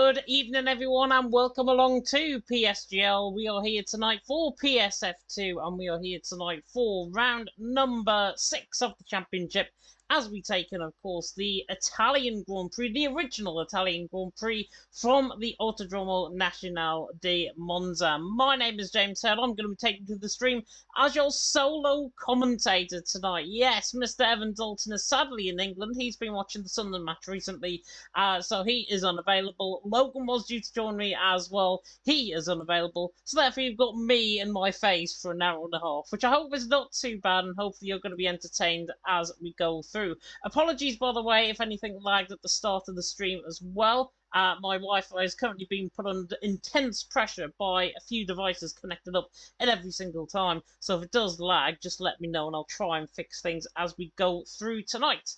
Good evening, everyone, and welcome along to PSGL. We are here tonight for PSF2, and we are here tonight for round number 6 of the championship, as we take in, of course, the Italian Grand Prix, the original Italian Grand Prix from the Autodromo Nazionale di Monza. My name is James Hurd. I'm going to be taking to the stream as your solo commentator tonight. Yes, Mr. Evan Dalton is sadly in England. He's been watching the Sunderland match recently, so he is unavailable. Logan was due to join me as well. He is unavailable. So therefore you've got me and my face for an hour and a half, which I hope is not too bad, and hopefully you're going to be entertained as we go through. Apologies, by the way, if anything lagged at the start of the stream as well. My Wi-Fi is currently being put under intense pressure by a few devices connected up at every single time. So if it does lag, just let me know and I'll try and fix things as we go through tonight.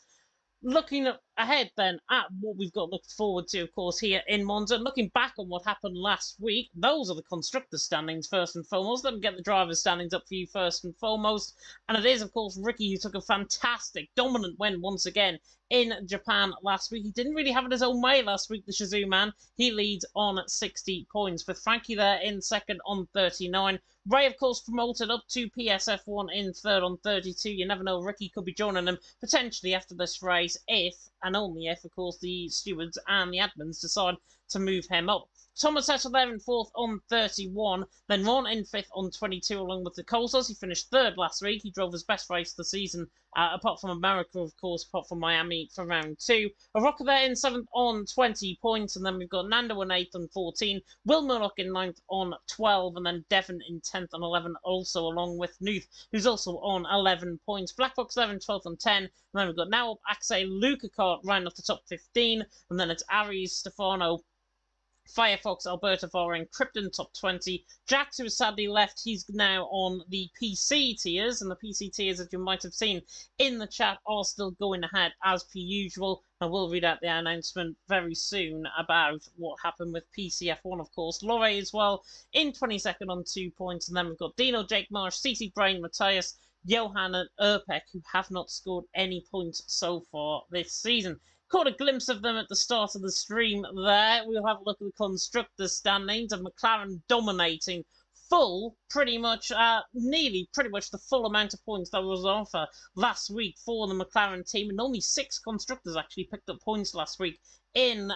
Looking ahead then at what we've got looked forward to, of course, here in Monza. Looking back on what happened last week, those are the constructors' standings first and foremost. Let me get the drivers' standings up for you first and foremost. And it is, of course, Ricky, who took a fantastic, dominant win once again in Japan last week. He didn't really have it his own way last week, the Shazoo man. He leads on 60 points, with Frankie there in second on 39. Ray, of course, promoted up to PSF1 in third on 32. You never know, Ricky could be joining him potentially after this race if, and only if, of course, the stewards and the admins decide to move him up. Thomas settled there in fourth on 31, then Ron in fifth on 22, along with the Coulters. He finished third last week. He drove his best race of the season, apart from America, of course, apart from Miami for round 2. Rocker there in seventh on 20 points, and then we've got Nando in eighth on 14, Will Murdoch in ninth on 12, and then Devon in 10th on 11, also along with Nuth, who's also on 11 points. Black Box there in 12th on 10, and then we've got now Axel Luca Kart round off the top 15, and then it's Aries, Stefano, Firefox, Alberta Vara, and Krypton top 20. Jax, who has sadly left, he's now on the PC tiers, and the PC tiers, as you might have seen in the chat, are still going ahead as per usual. I will read out the announcement very soon about what happened with PCF1, of course. Lore as well in 22nd on 2 points, and then we've got Dino, Jake Marsh, CC Brain, Matthias, Johan, and Erpek, who have not scored any points so far this season. Caught a glimpse of them at the start of the stream there. We'll have a look at the constructors' standings of McLaren dominating pretty much the full amount of points that was on offer last week for the McLaren team, and only 6 constructors actually picked up points last week in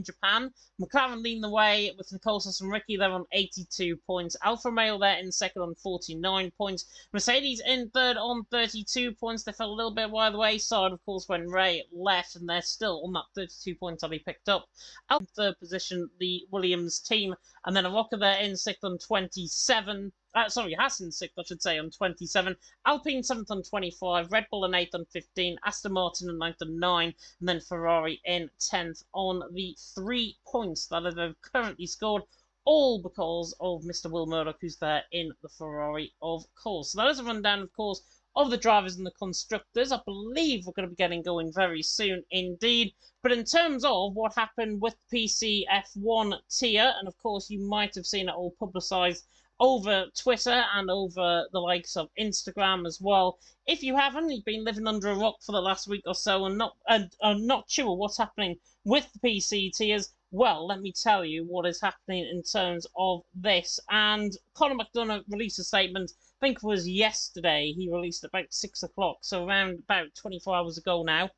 Japan. McLaren leading the way with Nicolas and Ricky there on 82 points. Alfa Romeo there in second on 49 points. Mercedes in third on 32 points. They fell a little bit by the wayside, of course, when Ray left, and they're still on that 32 points that he picked up. Out in third position, the Williams team, and then a Rocker there in sixth on 27. Haas in sixth, I should say, on 27. Alpine 7th on 25. Red Bull in 8th on 15. Aston Martin in 9th on 9. And then Ferrari in 10th on the 3 points that they've currently scored. All because of Mr. Will Murdoch, who's there in the Ferrari, of course. So that is a rundown, of course, of the drivers and the constructors. I believe we're going to be getting going very soon indeed. But in terms of what happened with the PC F1 tier, and of course you might have seen it all publicised over Twitter and over the likes of Instagram as well. If you haven't, you've been living under a rock for the last week or so and not sure what's happening with the PC tiers, well, let me tell you what is happening in terms of this. And Conor McDonough released a statement, I think it was yesterday. He released it about 6 o'clock, so around about 24 hours ago now.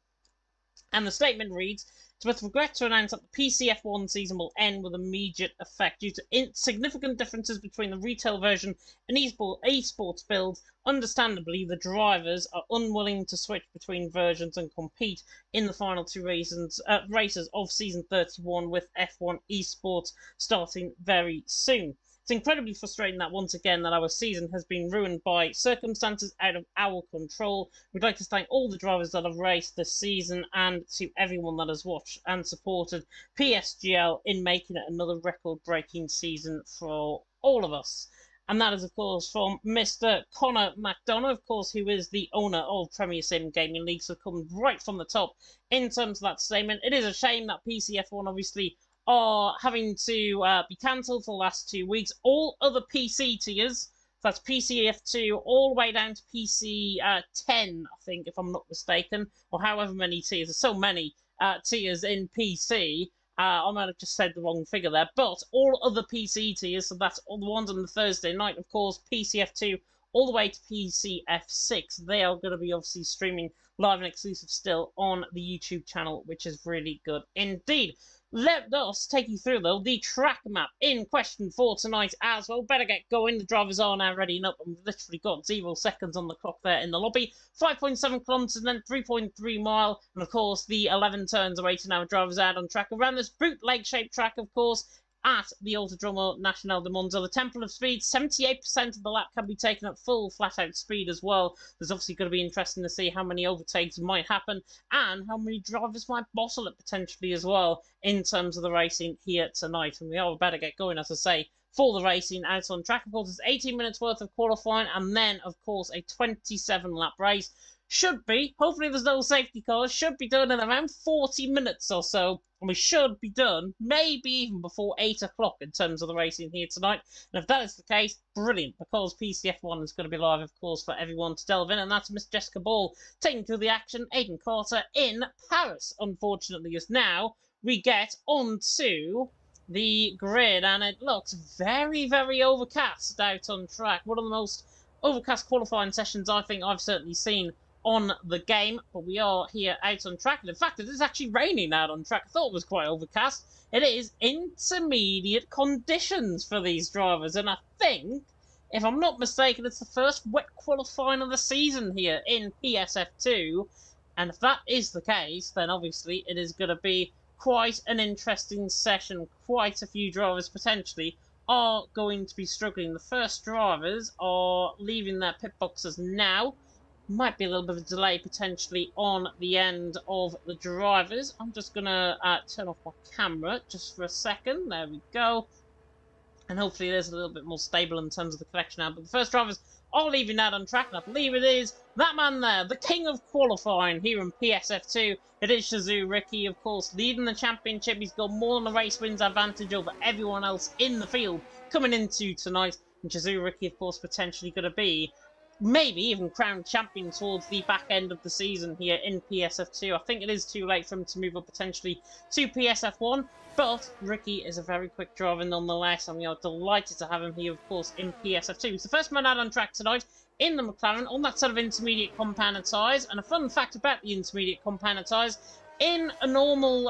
And the statement reads, "It's with regret to announce that the PCF1 season will end with immediate effect due to significant differences between the retail version and esports builds. Understandably, the drivers are unwilling to switch between versions and compete in the final 2 races of season 31 with F1 esports starting very soon. It's incredibly frustrating that once again that our season has been ruined by circumstances out of our control. We'd like to thank all the drivers that have raced this season and to everyone that has watched and supported PSGL in making it another record-breaking season for all of us." And that is, of course, from Mr. Conor McDonough, of course, who is the owner of Premier Sim Gaming League, so coming right from the top in terms of that statement. It is a shame that PCF1 obviously are having to be cancelled for the last 2 weeks. All other PC tiers, that's PCF2 all the way down to PC10, I think, if I'm not mistaken, or however many tiers. There's so many tiers in PC. I might have just said the wrong figure there, but all other PC tiers, so that's all the ones on the Thursday night, of course, PCF2 all the way to PCF6, they are going to be obviously streaming live and exclusive still on the YouTube channel, which is really good indeed. Let us take you through, though, the track map in question for tonight as well. Better get going. The drivers are now readying up, and we've literally got 0 seconds on the clock there in the lobby. 5.7 kilometres and then 3.3 mile. And, of course, the 11 turns awaiting our drivers out on track around this bootleg-shaped track, of course, at the Autodromo Nacional de Monza. The Temple of Speed, 78% of the lap can be taken at full flat-out speed as well. There's obviously going to be interesting to see how many overtakes might happen and how many drivers might bottle it potentially as well in terms of the racing here tonight. And we all better get going, as I say, for the racing out on track. Of course, it's 18 minutes worth of qualifying and then, of course, a 27-lap race. Should be, hopefully there's no safety cars, should be done in around 40 minutes or so. And we should be done maybe even before 8 o'clock in terms of the racing here tonight. And if that is the case, brilliant, because PCF1 is going to be live, of course, for everyone to delve in. And that's Miss Jessica Ball taking through the action. Aidan Carter in Paris, unfortunately, as now we get onto the grid. And it looks very, very overcast out on track. One of the most overcast qualifying sessions I think I've certainly seen on the game, but we are here out on track. And in fact, it is actually raining out on track. I thought it was quite overcast. It is intermediate conditions for these drivers, and I think, if I'm not mistaken, it's the first wet qualifying of the season here in PSF2. And if that is the case, then obviously it is going to be quite an interesting session. Quite a few drivers potentially are going to be struggling. The first drivers are leaving their pit boxes now. Might be a little bit of a delay potentially on the end of the drivers. I'm just going to turn off my camera just for a second. There we go. And hopefully it is a little bit more stable in terms of the collection now. But the first drivers are leaving that on track. And I believe it is that man there, the king of qualifying here in PSF2. It is Shazoo Ricky, of course, leading the championship. He's got more than a race wins advantage over everyone else in the field coming into tonight. And Shazoo Ricky, of course, potentially going to be maybe even crowned champion towards the back end of the season here in PSF2. I think it is too late for him to move up potentially to PSF1, but Ricky is a very quick driver nonetheless, and we are delighted to have him here, of course, in PSF2. He's the first man out on track tonight in the McLaren on that sort of intermediate compounded tyres. And a fun fact about the intermediate compounded tyres, in a normal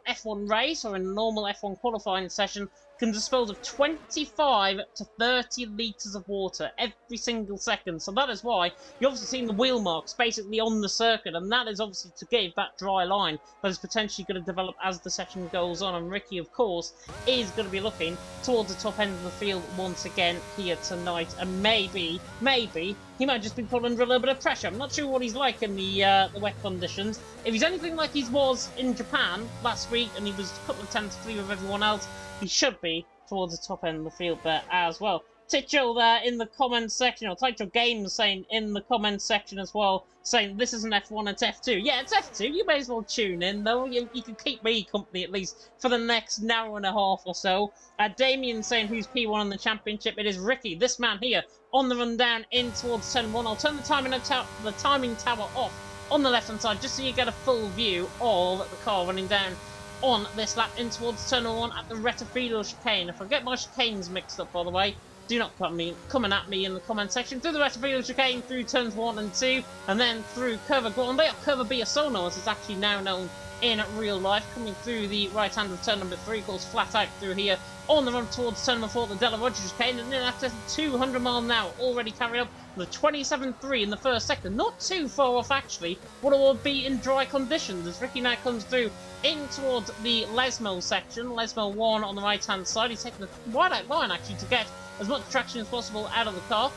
F1 race or in a normal F1 qualifying session, can dispose of 25 to 30 litres of water every single second. So that is why you're obviously seeing the wheel marks basically on the circuit, and that is obviously to give that dry line that is potentially going to develop as the session goes on. And Ricky, of course, is going to be looking towards the top end of the field once again here tonight. And maybe he might just be put under a little bit of pressure. I'm not sure what he's like in the wet conditions. If he's anything like he was in Japan last week and he was a couple of tenths clear of everyone else, he should be towards the top end of the field there as well. Titcho there in the comments section, or Titcho Games saying in the comments section as well, saying this isn't F1, it's F2. Yeah, it's F2. You may as well tune in, though. You can keep me company at least for the next hour and a half or so. Damien saying who's P1 in the championship. It is Ricky, this man here, on the run down in towards turn 1. I'll turn the timing tower off on the left-hand side just so you get a full view of the car running down on this lap in towards turn 1 at the Retafilo chicane. If I get my chicanes mixed up, by the way, do not coming at me in the comment section. Through the Retafilo chicane, through turns 1 and 2, and then through Curva Grande, or Curva Biasono, as it's actually now known in real life, coming through the right hand of turn number 3, goes flat out through here on the run towards turn number 4, the Della Roggia chicane, and then after 200 miles an hour already carried up the 27.3 in the first sector. Not too far off, actually, what it will be in dry conditions, as Ricky now comes through in towards the Lesmo section. Lesmo 1 on the right-hand side. He's taking a wide-out line, actually, to get as much traction as possible out of the car.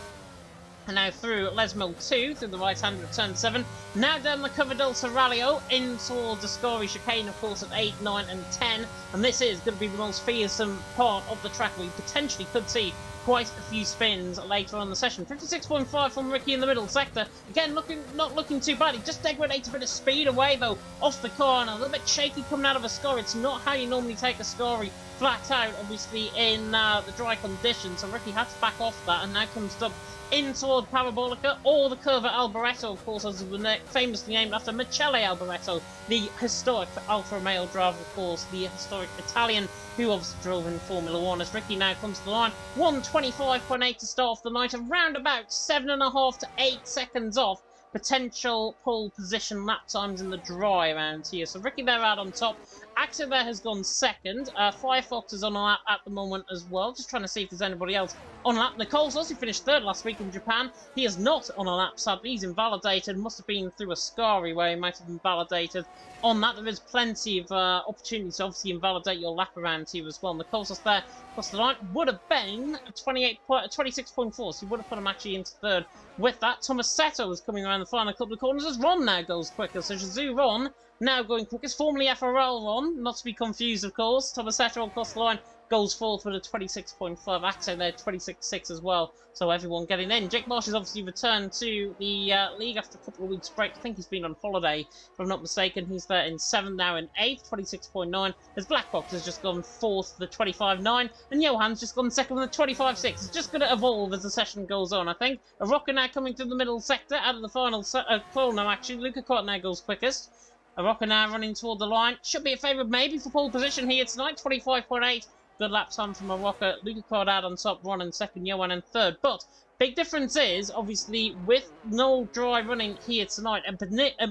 And now through Lesmo 2, through the right hand of turn 7. Now down the Curva del Serralio, in towards the Scori chicane, of course, at 8, 9 and 10. And this is going to be the most fearsome part of the track where you potentially could see quite a few spins later on in the session. 56.5 from Ricky in the middle sector. Again, not looking too bad. He just degradates a bit of speed away, though, off the corner. A little bit shaky coming out of a score. It's not how you normally take a score flat out, obviously, in the dry conditions. So Ricky had to back off that, and now comes up in toward Parabolica, or the Curva Alboreto, of course, as famously named after Michele Alboreto, the historic Alfa Romeo driver, of course, the historic Italian who obviously drove in Formula 1. As Ricky now comes to the line, 1:25.8 to start off the night, around about 7.5 to 8 seconds off potential pole position lap times in the dry around here. So Ricky there out on top. Axel there has gone second. Firefox is on a lap at the moment as well. Just trying to see if there's anybody else on a lap. Nicole's also finished third last week in Japan. He is not on a lap, sadly. He's invalidated. Must have been through a SCARI where he might have been validated on that. There is plenty of opportunities to obviously invalidate your lap around here as well. Nicole's there across the line. Would have been 26.4, so he would have put him actually into third. With that, Tomasetto is coming around the final couple of corners as Ron now goes quicker. So Shazoo Ron now going quickest, formerly FRL Ron, not to be confused, of course. Tomasetto across the line goes fourth with a 26.5. Axo there, 26.6 as well. So everyone getting in. Jake Marsh has obviously returned to the league after a couple of weeks' break. I think he's been on holiday, if I'm not mistaken. He's there in 7th now in 8th, 26.9. As Black Box has just gone 4th with a 25.9. And Johan's just gone second with a 25.6. It's just going to evolve as the session goes on, I think. A rocker now coming through the middle sector out of the final corner, actually. Luca Cott now goes quickest. A rocker now running toward the line. Should be a favourite maybe for pole position here tonight. 25.8. Good lap time from a rocker. Luca Cott out on top. Ron in second. Johan in third. But big difference is, obviously, with no dry running here tonight, and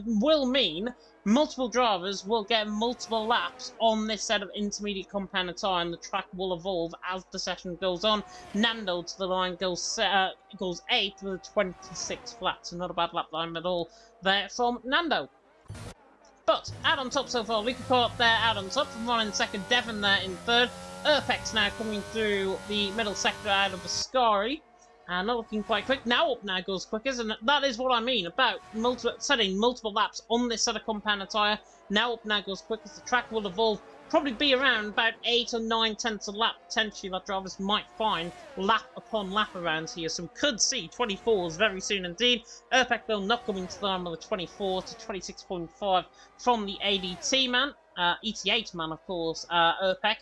will mean multiple drivers will get multiple laps on this set of intermediate compound tyre, and the track will evolve as the session goes on. Nando to the line goes 8th with a 26 flat. So not a bad lap time at all there from Nando. But out on top so far, Luca Cott there out on top, from Ron in second, Devon there in third. Urpex now coming through the middle sector out of the SCARI. And not looking quite quick. Now up now goes quickest, and that is what I mean about setting multiple laps on this set of compound tyre. Now up now goes quickest. The track will evolve. Probably be around about 8 or 9 tenths a lap, potentially, that drivers might find lap upon lap around here. So we could see 24s very soon indeed. Urpec, though, not coming to the line with a 24 to 26.5 from the ADT man. ET8 man, of course, Urpec.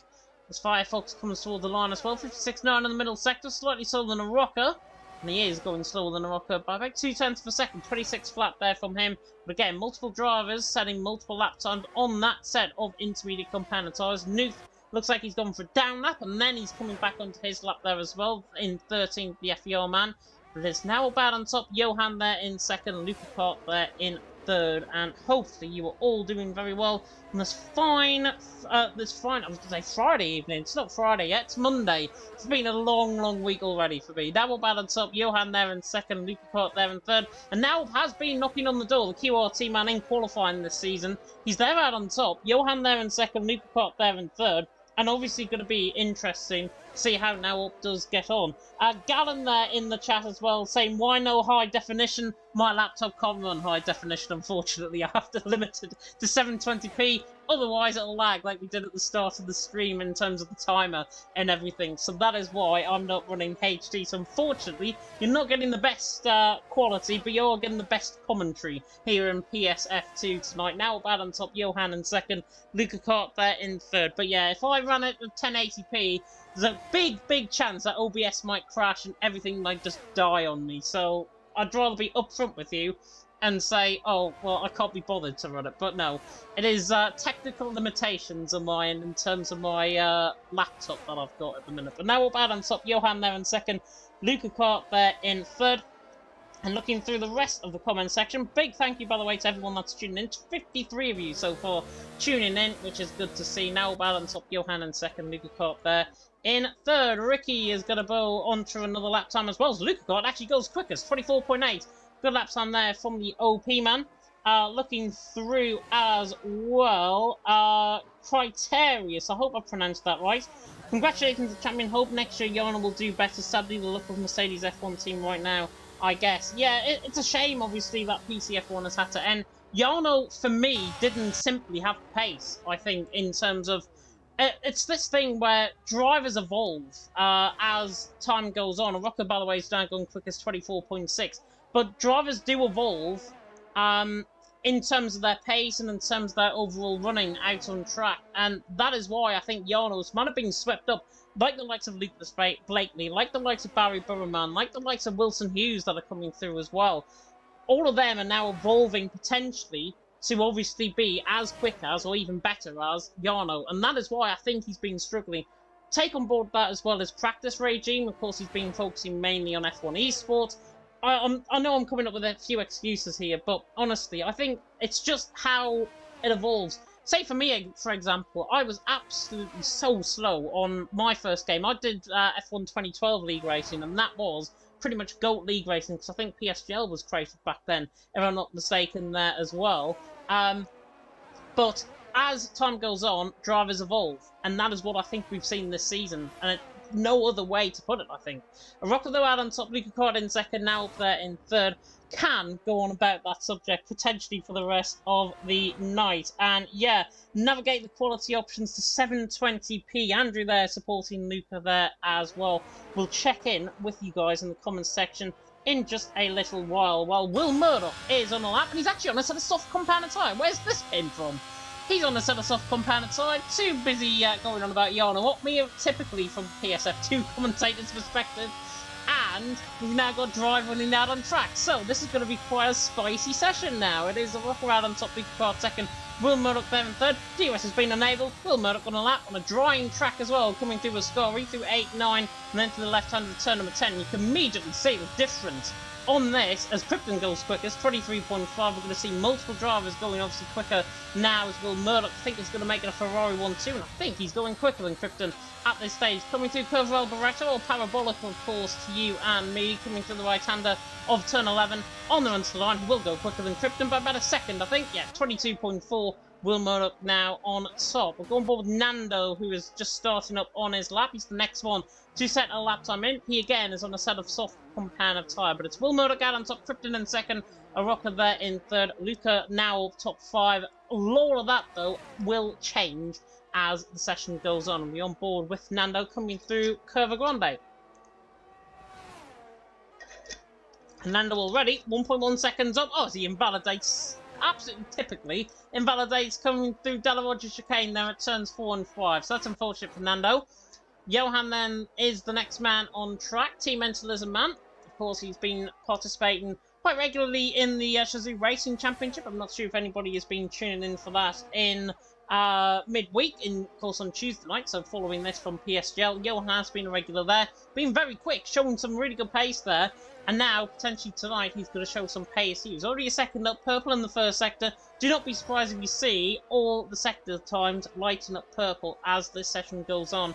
As Firefox comes toward the line as well. 56.9 in the middle sector, slightly slower than a rocker. And he is going slower than a rocker by about 2 tenths per second. 26 flat there from him. But again, multiple drivers setting multiple lap times on that set of intermediate compound tyres. Nuth looks like he's gone for a down lap, and then he's coming back onto his lap there as well in 13th, the FER man. But there's now about on top. Johan there in second. Luca Cott there in third, and hopefully you are all doing very well on this fine, I was going to say Friday evening. It's not Friday yet, it's Monday. It's been a long week already for me. Now about on top, Johan there in second, Luca Cott there in third, and now has been knocking on the door, the QRT man in qualifying this season. He's there out on top, Johan there in second, Luca Cott there in third, and obviously going to be interesting to see how Now Up does get on. Gallon there in the chat as well, saying, why no high definition? My laptop can't run high definition, unfortunately. I have to limit it to 720p, otherwise it'll lag like we did at the start of the stream in terms of the timer and everything. So that is why I'm not running HD. So unfortunately, you're not getting the best quality, but you're getting the best commentary here in PSF2 tonight. Now about on top, Johan in second, Luca Cott there in third. But yeah, if I run it at 1080p, there's a big chance that OBS might crash and everything might just die on me. So I'd rather be upfront with you and say, oh, well, I can't be bothered to run it. But no, it is technical limitations on my end in terms of my laptop that I've got at the minute. But now about on top, Johan there in second, Luca Cott there in third. And looking through the rest of the comment section, big thank you, by the way, to everyone that's tuning in. 53 of you so far tuning in, which is good to see. Now about on top, Johan in second, Luca Cott there in third. Ricky is going to go on to another lap time as well. As Luca Cott actually goes quickest, 24.8. Good lap time there from the OP man. Looking through as well, Criterius, I hope I pronounced that right. Congratulations to Champion. Hope next year Yana will do better. Sadly, the look of Mercedes F1 team right now, I guess. Yeah, it's a shame, obviously, that PCF1 has had to end. Jarno, for me, didn't simply have pace, I think, in terms of It's this thing where drivers evolve as time goes on. Rocco, by the way, is now going quick as 24.6. But drivers do evolve um, in terms of their pace and in terms of their overall running out on track. And that is why I think Jarno's might have been swept up, like the likes of Lucas Blakely, like the likes of Barry Burman, like the likes of Wilson Hughes that are coming through as well. All of them are now evolving potentially to obviously be as quick as, or even better as, Jarno. And that is why I think he's been struggling. Take on board that as well as practice regime. Of course, he's been focusing mainly on F1 esports. I know I'm coming up with a few excuses here, but honestly, I think it's just how it evolves. Say for me, for example, I was absolutely so slow on my first game. I did F1 2012 League Racing, and that was pretty much GOAT League Racing, because I think PSGL was created back then, if I'm not mistaken, there as well. But as time goes on, drivers evolve, and that is what I think we've seen this season, and no other way to put it, I think. Rocco though out on top, Luca Card in second, now up there in third, can go on about that subject potentially for the rest of the night. And yeah, navigate the quality options to 720p. Andrew there supporting Luca there as well. We'll check in with you guys in the comments section in just a little while Will Murdoch is on the lap, and he's actually on a set of soft compound tyre. Where's this pin from? He's on a set of soft compound tyre, too busy going on about Jarno. What me typically from PSF2 commentator's perspective. And we've now got Drive running out on track. So this is going to be quite a spicy session now. It is a rock around on top, Luke Card second, Will Murdoch there in third. DRS has been enabled. Will Murdoch on a lap on a drying track as well, coming through a Ascari through 8, 9, and then to the left hand of turn number 10. You can immediately see the difference on this as Krypton goes quickest, 23.5. We're going to see multiple drivers going obviously quicker now as Will Murdoch. I think he's going to make it a Ferrari 1-2, and I think he's going quicker than Krypton at this stage. Coming through Curve Barretto, or Parabolic, of course, to you and me. Coming through the right-hander of turn 11 on the run to the line. He will go quicker than Krypton by about a second, I think. Yeah, 22.4. Will Murdoch now on top. We're going forward with Nando, who is just starting up on his lap. He's the next one to set a lap time in. He again is on a set of soft compound of tyre, but it's Will Murdoch out on top, Krypton in second, a Rocker there in third, Luca now top 5. All of that though will change as the session goes on. We're on board with Nando coming through Curva Grande. Nando already 1.1 seconds up. Oh, as he invalidates, absolutely typically invalidates coming through Della Roger chicane there at turns 4 and 5. So that's unfortunate for Nando. Johan then is the next man on track. Team Mentalism man. Of course, he's been participating quite regularly in the Shazoo Racing Championship. I'm not sure if anybody has been tuning in for that in midweek, of course on Tuesday night, so following this from PSGL. Johan has been a regular there, been very quick, showing some really good pace there, and now potentially tonight he's going to show some pace. He was already a second up, purple in the first sector. Do not be surprised if you see all the sector times lighting up purple as this session goes on.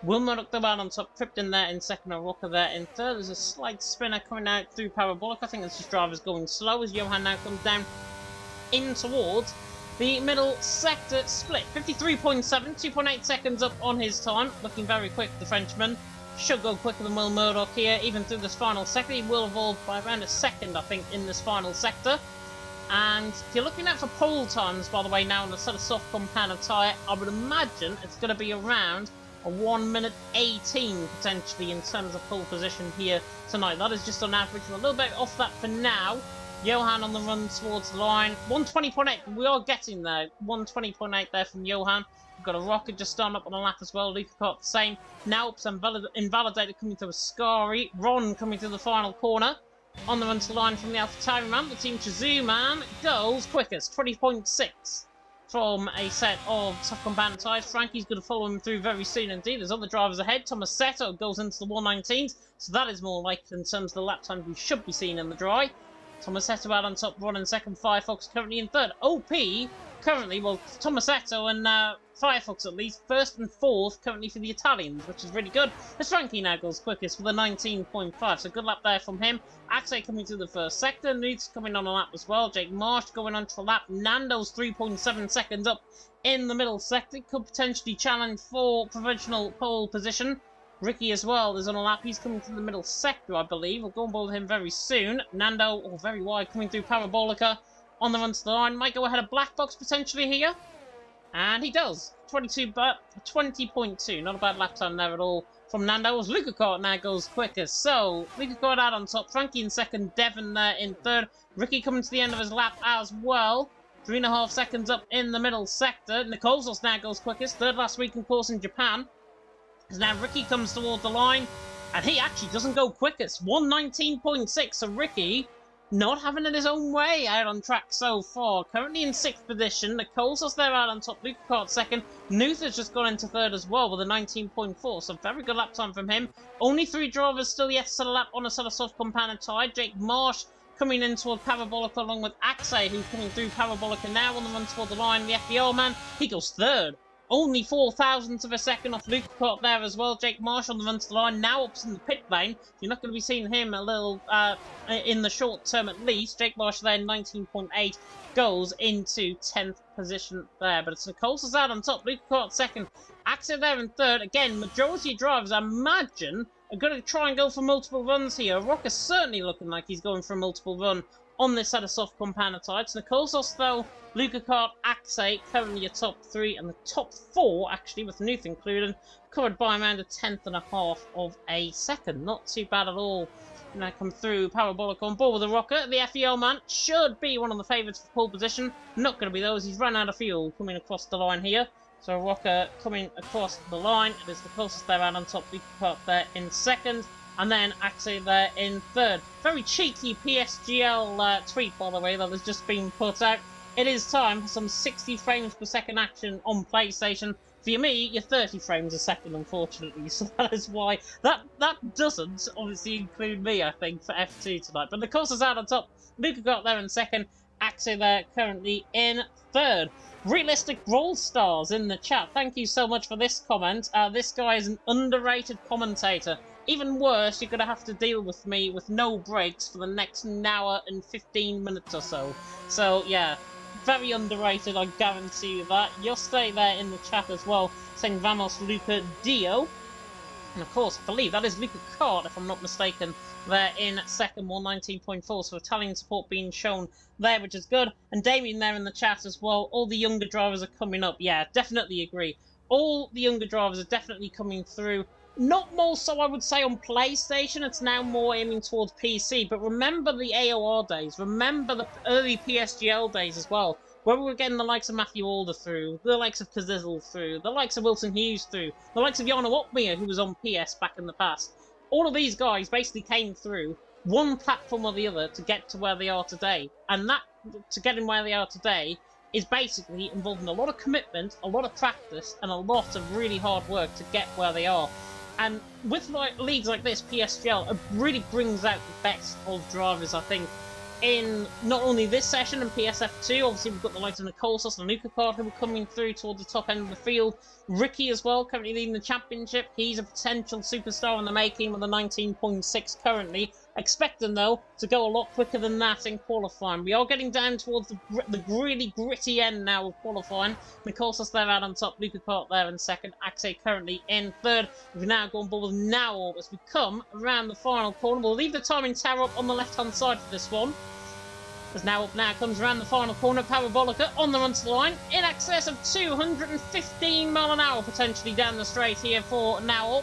Will Murdoch the man on top, Krypton there in second, and Rocker there in third. There's a slight spinner coming out through Parabolic. I think that's just drivers going slow as Johan now comes down in towards the middle sector split. 53.7, 2.8 seconds up on his time. Looking very quick, the Frenchman. Should go quicker than Will Murdoch here, even through this final sector. He will evolve by around a second, I think, in this final sector. And if you're looking out for pole times, by the way, now on a sort of soft compound of tyre, I would imagine it's going to be around a 1 minute 18 potentially in terms of pole position here tonight. That is just on average. We're a little bit off that for now. Johan on the run towards the line. 120.8. We are getting there. 120.8 there from Johan. We've got a Rocket just starting up on the lap as well. Luca Cart the same. Now it's invalidated coming to Ascari. Ron coming to the final corner. On the run to the line from the AlphaTauri man. The Team Shazoo man goes quickest. 20.6. From a set of soft compound tyres. Frankie's going to follow him through very soon indeed. There's other drivers ahead. Thomas Seto goes into the 119s, so that is more likely in terms of the lap times we should be seeing in the dry. Thomas Seto out on top, Ron in second, Firefox currently in third. OP currently, well, Thomas Seto and Firefox at least, first and fourth currently for the Italians, which is really good. As Frankie now goes quickest with a 19.5, so good lap there from him. Axe coming through the first sector, Newt's coming on a lap as well. Jake Marsh going on to a lap. Nando's 3.7 seconds up in the middle sector, could potentially challenge for provisional pole position. Ricky as well is on a lap. He's coming through the middle sector, I believe. We'll go on board with him very soon. Nando, very wide, coming through Parabolica on the run to the line. Might go ahead of Black Box potentially here. And he does. 20.2. Not a bad lap time there at all from Nando. As Luca Kart now goes quickest. So, Luca Kart out on top. Frankie in second. Devon there in third. Ricky coming to the end of his lap as well. 3.5 seconds up in the middle sector. Nicolesos now goes quickest. Third last week, of course, in Japan. As now Ricky comes toward the line. And he actually doesn't go quickest. 119.6. So Ricky not having it his own way out on track so far. Currently in 6th position. Nicolesos there out on top. Luca Kart second. Nuther's just gone into third as well with a 19.4. So very good lap time from him. Only 3 drivers still yet to set a lap on a set of soft compounded tyre. Jake Marsh coming in toward Parabolica along with Axe, who's coming through Parabolica now on the run toward the line. The FBL man, he goes third. Only 4 thousandths of a second off Luca Kart there as well. Jake Marsh on the run to the line, now up in the pit lane. You're not going to be seeing him a little, in the short term at least. Jake Marsh there, 19.8, goes into 10th position there. But it's Nicolesos out on top, Luca Kart second, Axe there in third. Again, majority of drivers, I imagine, are going to try and go for multiple runs here. Rock is certainly looking like he's going for a multiple run on this set of soft compounded tyres. Nicolesos though, Luca Kart, Axe, currently your top 3, and the top 4, actually, with Nuth included, covered by around a 10.5 of a second. Not too bad at all. Now come through, Parabolic on board with the Rocker. The FEL man should be one of the favourites for pole position. Not going to be those, he's run out of fuel coming across the line here. So Rocker coming across the line. It is the closest there out on top, Luca Kart there in second. And then Axe there in third. Very cheeky PSGL tweet, by the way, that has just been put out. It is time for some 60 frames per second action on PlayStation. For me, you're 30 frames a second, unfortunately. So that is why that doesn't obviously include me, I think, for F2 tonight. But the course is out on top. Luca got there in second. Axe there currently in third. Realistic Brawl Stars in the chat. Thank you so much for this comment. This guy is an underrated commentator. Even worse, you're going to have to deal with me with no breaks for the next hour and 15 minutes or so. So, yeah, very underrated, I guarantee you that. You'll stay there in the chat as well, saying Vamos Luca Dio. And of course, I believe that is Luca Kart, if I'm not mistaken, there in second, 119.4. So Italian support being shown there, which is good. And Damien there in the chat as well. All the younger drivers are coming up. Yeah, definitely agree. All the younger drivers are definitely coming through. Not more so, I would say, on PlayStation. It's now more aiming towards PC. But remember the AOR days. Remember the early PSGL days as well, where we were getting the likes of Matthew Alder through, the likes of Kazizzle through, the likes of Wilson Hughes through, the likes of Jana Otmir, who was on PS back in the past. All of these guys basically came through one platform or the other to get to where they are today. And that, to getting where they are today, is basically involving a lot of commitment, a lot of practice, and a lot of really hard work to get where they are. And with leagues like this, PSGL, it really brings out the best of drivers, I think, in not only this session and PSF2. Obviously, we've got the likes of Nicolesos and Luca Kart who are coming through towards the top end of the field. Ricky as well, currently leading the championship. He's a potential superstar in the making with a 19.6 currently. Expecting, though, to go a lot quicker than that in qualifying. We are getting down towards the really gritty end now of qualifying. Nicolesos there out on top, Luca Kart there in second, Axe currently in third. We've now gone board with now as we come around the final corner. We'll leave the timing tower up on the left-hand side for this one. As now comes around the final corner, Parabolica on the run to the line, in excess of 215 mile an hour potentially down the straight here for now.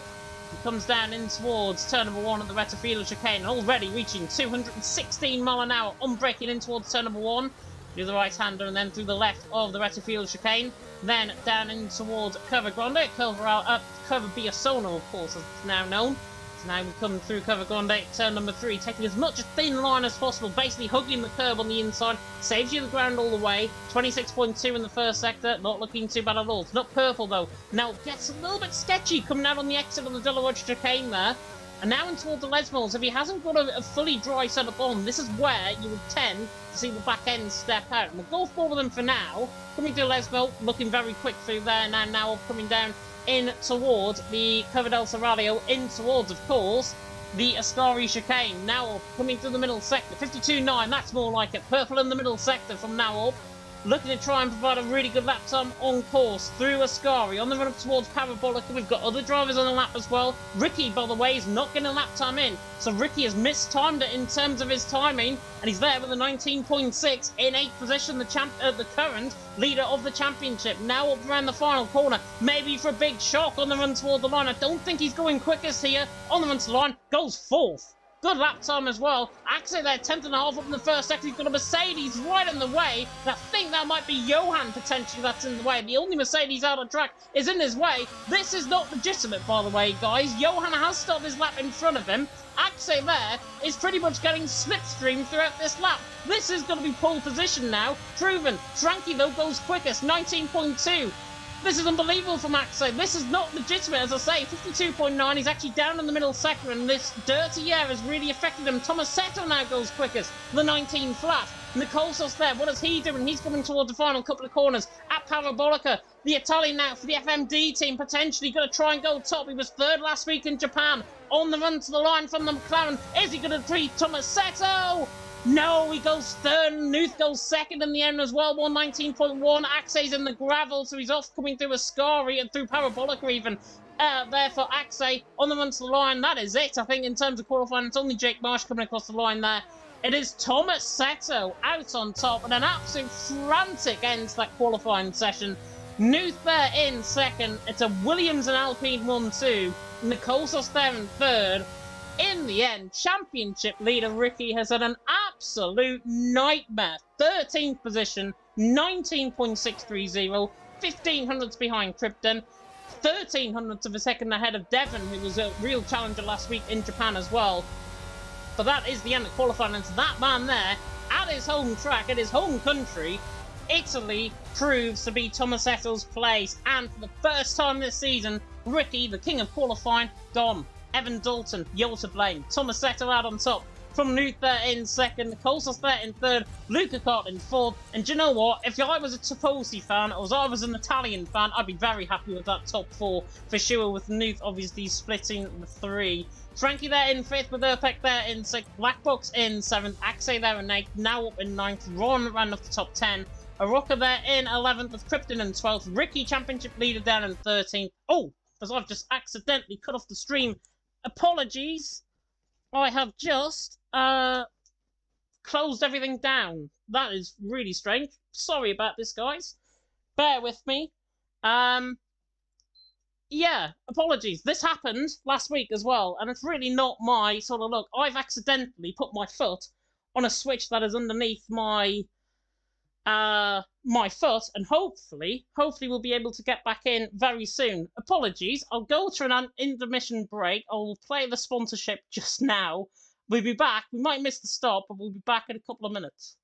He comes down in towards turn number 1 at the Rettifilo chicane, already reaching 216 mile an hour on braking in towards turn number 1. Do the right-hander and then through the left of the Rettifilo chicane. Then down in towards Curva Grande, Curva Biasono, of course, as it's now known. So now we come through Curva Grande, turn number 3, taking as much a thin line as possible, basically hugging the curb on the inside, saves you the ground all the way. 26.2 in the first sector, not looking too bad at all. It's not purple though. Now it gets a little bit sketchy coming out on the exit of the Delaroche chicane there. And now in towards the Lesmos, if he hasn't got a fully dry setup on, this is where you would tend to see the back end step out. And we'll go forward them for now. Coming to Lesmo, looking very quick through there. Now coming down in towards the Curva del Serraglio, in towards, of course, the Ascari chicane. Now coming through the middle sector, 52.9, that's more like it. Purple in the middle sector from now up. looking to try and provide a really good lap time on course through Ascari. On the run up towards Parabolica, we've got other drivers on the lap as well. Ricky, by the way, is not getting a lap time in, so Ricky has mistimed it in terms of his timing, and he's there with a 19.6 in 8th position, the current leader of the championship. Now up around the final corner, maybe for a big shock on the run toward the line. I don't think he's going quickest here. On the run to the line, goes 4th. Good lap time as well. Actually, they're 10th and a half up in the first sector. He's got a Mercedes right in the way. And I think that might be Johan potentially that's in the way. The only Mercedes out of track is in his way. This is not legitimate, by the way, guys. Johan has started his lap in front of him. Axel there is pretty much getting slipstream throughout this lap. This is going to be pole position now. Proven. Frankie, though, goes quickest. 19.2. This is unbelievable from Axel. This is not legitimate, as I say. 52.9. He's actually down in the middle sector, and this dirty air has really affected him. Tomasetto now goes quickest. The 19 flat. Nicolsos there. What is he doing? He's coming towards the final couple of corners at Parabolica. The Italian now for the FMD team, potentially going to try and go top. He was 3rd last week in Japan. On the run to the line from the McLaren. Is he going to beat Tomasetto? No, he goes 3rd. Nuth goes 2nd in the end as well. 119.1. Axe's in the gravel, so he's off coming through Ascari and through Parabolica even. There for Axe on the run to the line. That is it, I think, in terms of qualifying. It's only Jake Marsh coming across the line there. It is Tomasetto out on top, and an absolute frantic end to that qualifying session. Nuth there in 2nd. It's a Williams and Alpine 1-2. Nicolsos there in 3rd. In the end, championship leader Ricky has had an absolute nightmare. 13th position, 19.630, 1500ths behind Krypton, 1300ths of a second ahead of Devon, who was a real challenger last week in Japan as well. But that is the end of qualifying, and that man there, at his home track, at his home country, Italy, proves to be Tomasetto's place. And for the first time this season, Ricky, the king of qualifying, gone. Evan Dalton, you're to blame. Tomasetto out on top. From Nuth there in 2nd, Colsos there in 3rd, Luca Cart in 4th. And do you know what? If I was a Tifosi fan, or if I was an Italian fan, I'd be very happy with that top 4 for sure, with Nuth obviously splitting the 3. Frankie there in 5th, with Urpek there in 6th, Blackbox in 7th, Axe there in 8th, now up in 9th, Ron ran off the top 10. Aroka there in 11th, with Krypton in 12th, Ricky championship leader down in 13th. Oh, as I've just accidentally cut off the stream. Apologies, I have just closed everything down. That is really strange. Sorry about this, guys. Bear with me. Yeah, apologies. This happened last week as well, and it's really not my sort of look. I've accidentally put my foot on a switch that is underneath my my foot, and hopefully we'll be able to get back in very soon. Apologies, I'll go to an intermission break. I'll play the sponsorship just now. We'll be back. We might miss the stop, but we'll be back in a couple of minutes.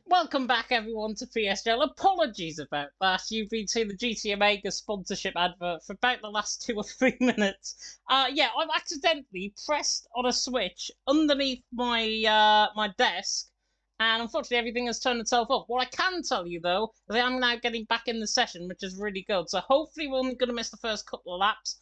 Welcome back, everyone, to PSGL. Apologies about that. You've been seeing the GT Omega sponsorship advert for about the last 2 or 3 minutes. Yeah, I've accidentally pressed on a switch underneath my desk, and unfortunately, everything has turned itself off. What I can tell you, though, is I am now getting back in the session, which is really good. So hopefully, we're only going to miss the first couple of laps.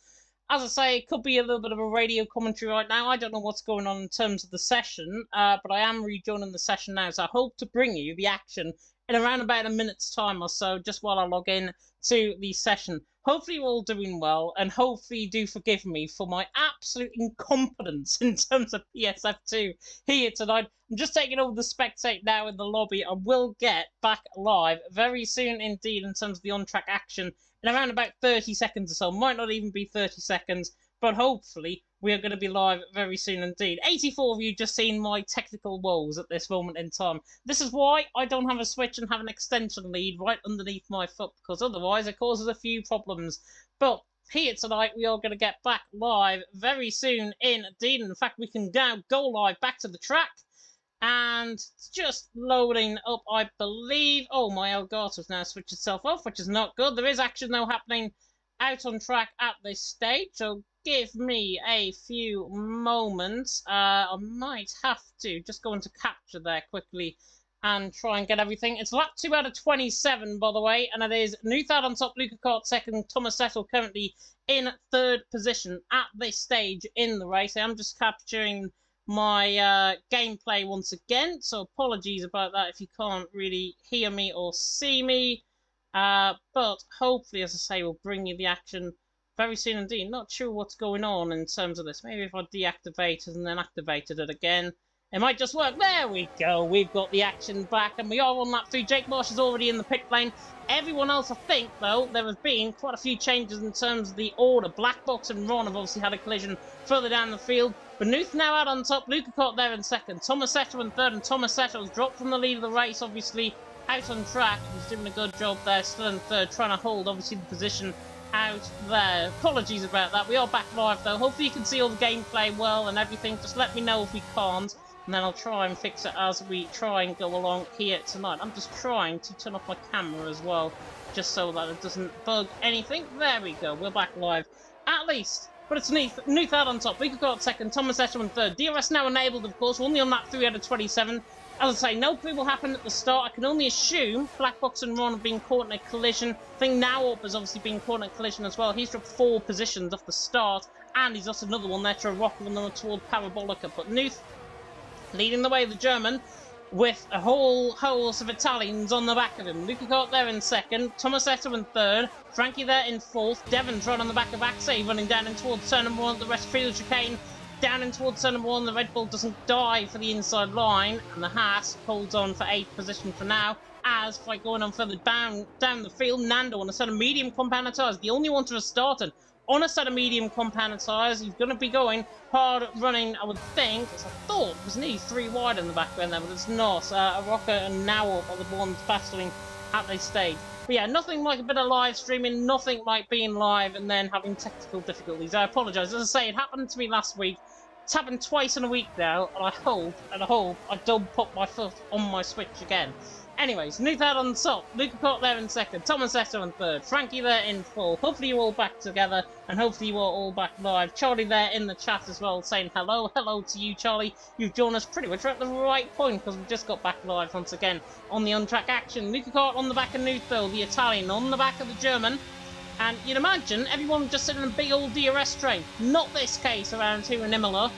As I say, it could be a little bit of a radio commentary right now. I don't know what's going on in terms of the session, but I am rejoining the session now, so I hope to bring you the action in around about a minute's time or so, just while I log in to the session. Hopefully you're all doing well, and hopefully you do forgive me for my absolute incompetence in terms of PSF2 here tonight. I'm just taking over the spectate now in the lobby. I will get back live very soon indeed in terms of the on-track action in around about 30 seconds or so. Might not even be 30 seconds, but hopefully we are going to be live very soon indeed. 84 of you just seen my technical woes at this moment in time. This is why I don't have a switch and have an extension lead right underneath my foot, because otherwise it causes a few problems. But here tonight we are going to get back live very soon indeed. In fact, we can now go live back to the track. And it's just loading up, I believe. Oh, my Elgato's now switched itself off, which is not good. There is action, though, happening out on track at this stage, so give me a few moments. I might have to just go into capture there quickly and try and get everything. It's lap 2 out of 27, by the way, and it is Nuthad on top, Luca Kart second, Thomas Settle currently in third position at this stage in the race. I'm just capturing my gameplay once again, so apologies about that if you can't really hear me or see me, but hopefully, as I say, we'll bring you the action very soon indeed. Not sure what's going on in terms of this. Maybe if I deactivated and then activated it again, it might just work. There we go, we've got the action back, and we are on lap 3. Jake Marsh is already in the pit lane. Everyone else, I think, though, there have been quite a few changes in terms of the order. Black Box and Ron have obviously had a collision further down the field. Benuth now out on top, Luca Kart there in second, Thomas Settle in third, and Thomas Settle has dropped from the lead of the race, obviously, out on track. He's doing a good job there, still in third, trying to hold, obviously, the position out there. Apologies about that. We are back live, though. Hopefully you can see all the gameplay well and everything. Just let me know if we can't, and then I'll try and fix it as we try and go along here tonight. I'm just trying to turn off my camera as well, just so that it doesn't bug anything. There we go. We're back live, at least. But it's Nuthad on top, Luca Kart second, Thomas Settle in third. DRS now enabled, of course. We're only on lap 3 out of 27. As I say, no clue will happen at the start. I can only assume Black Box and Ron have been caught in a collision. I think Nauop has obviously been caught in a collision as well. He's dropped 4 positions off the start, and he's lost another one there to a rocket one toward Parabolica. But Nuth leading the way, the German, with a whole host of Italians on the back of him. Luca Kart there in second, Thomas Settle in third, Frankie there in fourth, Devon's right on the back of Axay, running down in towards turn number 1 at the rest field chicane. Down in towards turn number 1, the Red Bull doesn't die for the inside line, and the Haas holds on for 8th position for now. As by going on further down the field, Nando on a set of medium compound tyres, the only one to have started on a set of medium compound tyres. He's going to be going hard running, I would think, as I thought it was nearly 3 wide in the back end there, but it's not. Arocca and Nauop are the ones battling at this stage. But yeah, nothing like a bit of live streaming, nothing like being live and then having technical difficulties. I apologise. As I say, it happened to me last week. It's happened twice in a week now, and I hope I don't put my foot on my switch again. Anyways, Nuthad on top, Luca Kart there in second, Thomas Settle in third, Frankie there in fourth. Hopefully you're all back together, and hopefully you are all back live. Charlie there in the chat as well, saying hello. Hello to you, Charlie. You've joined us pretty much at the right point, because we've just got back live once again on the on-track action. Luca Kart on the back of Nuthville, the Italian on the back of the German. And you'd imagine everyone just sitting in a big old DRS train. Not this case around here in Imola.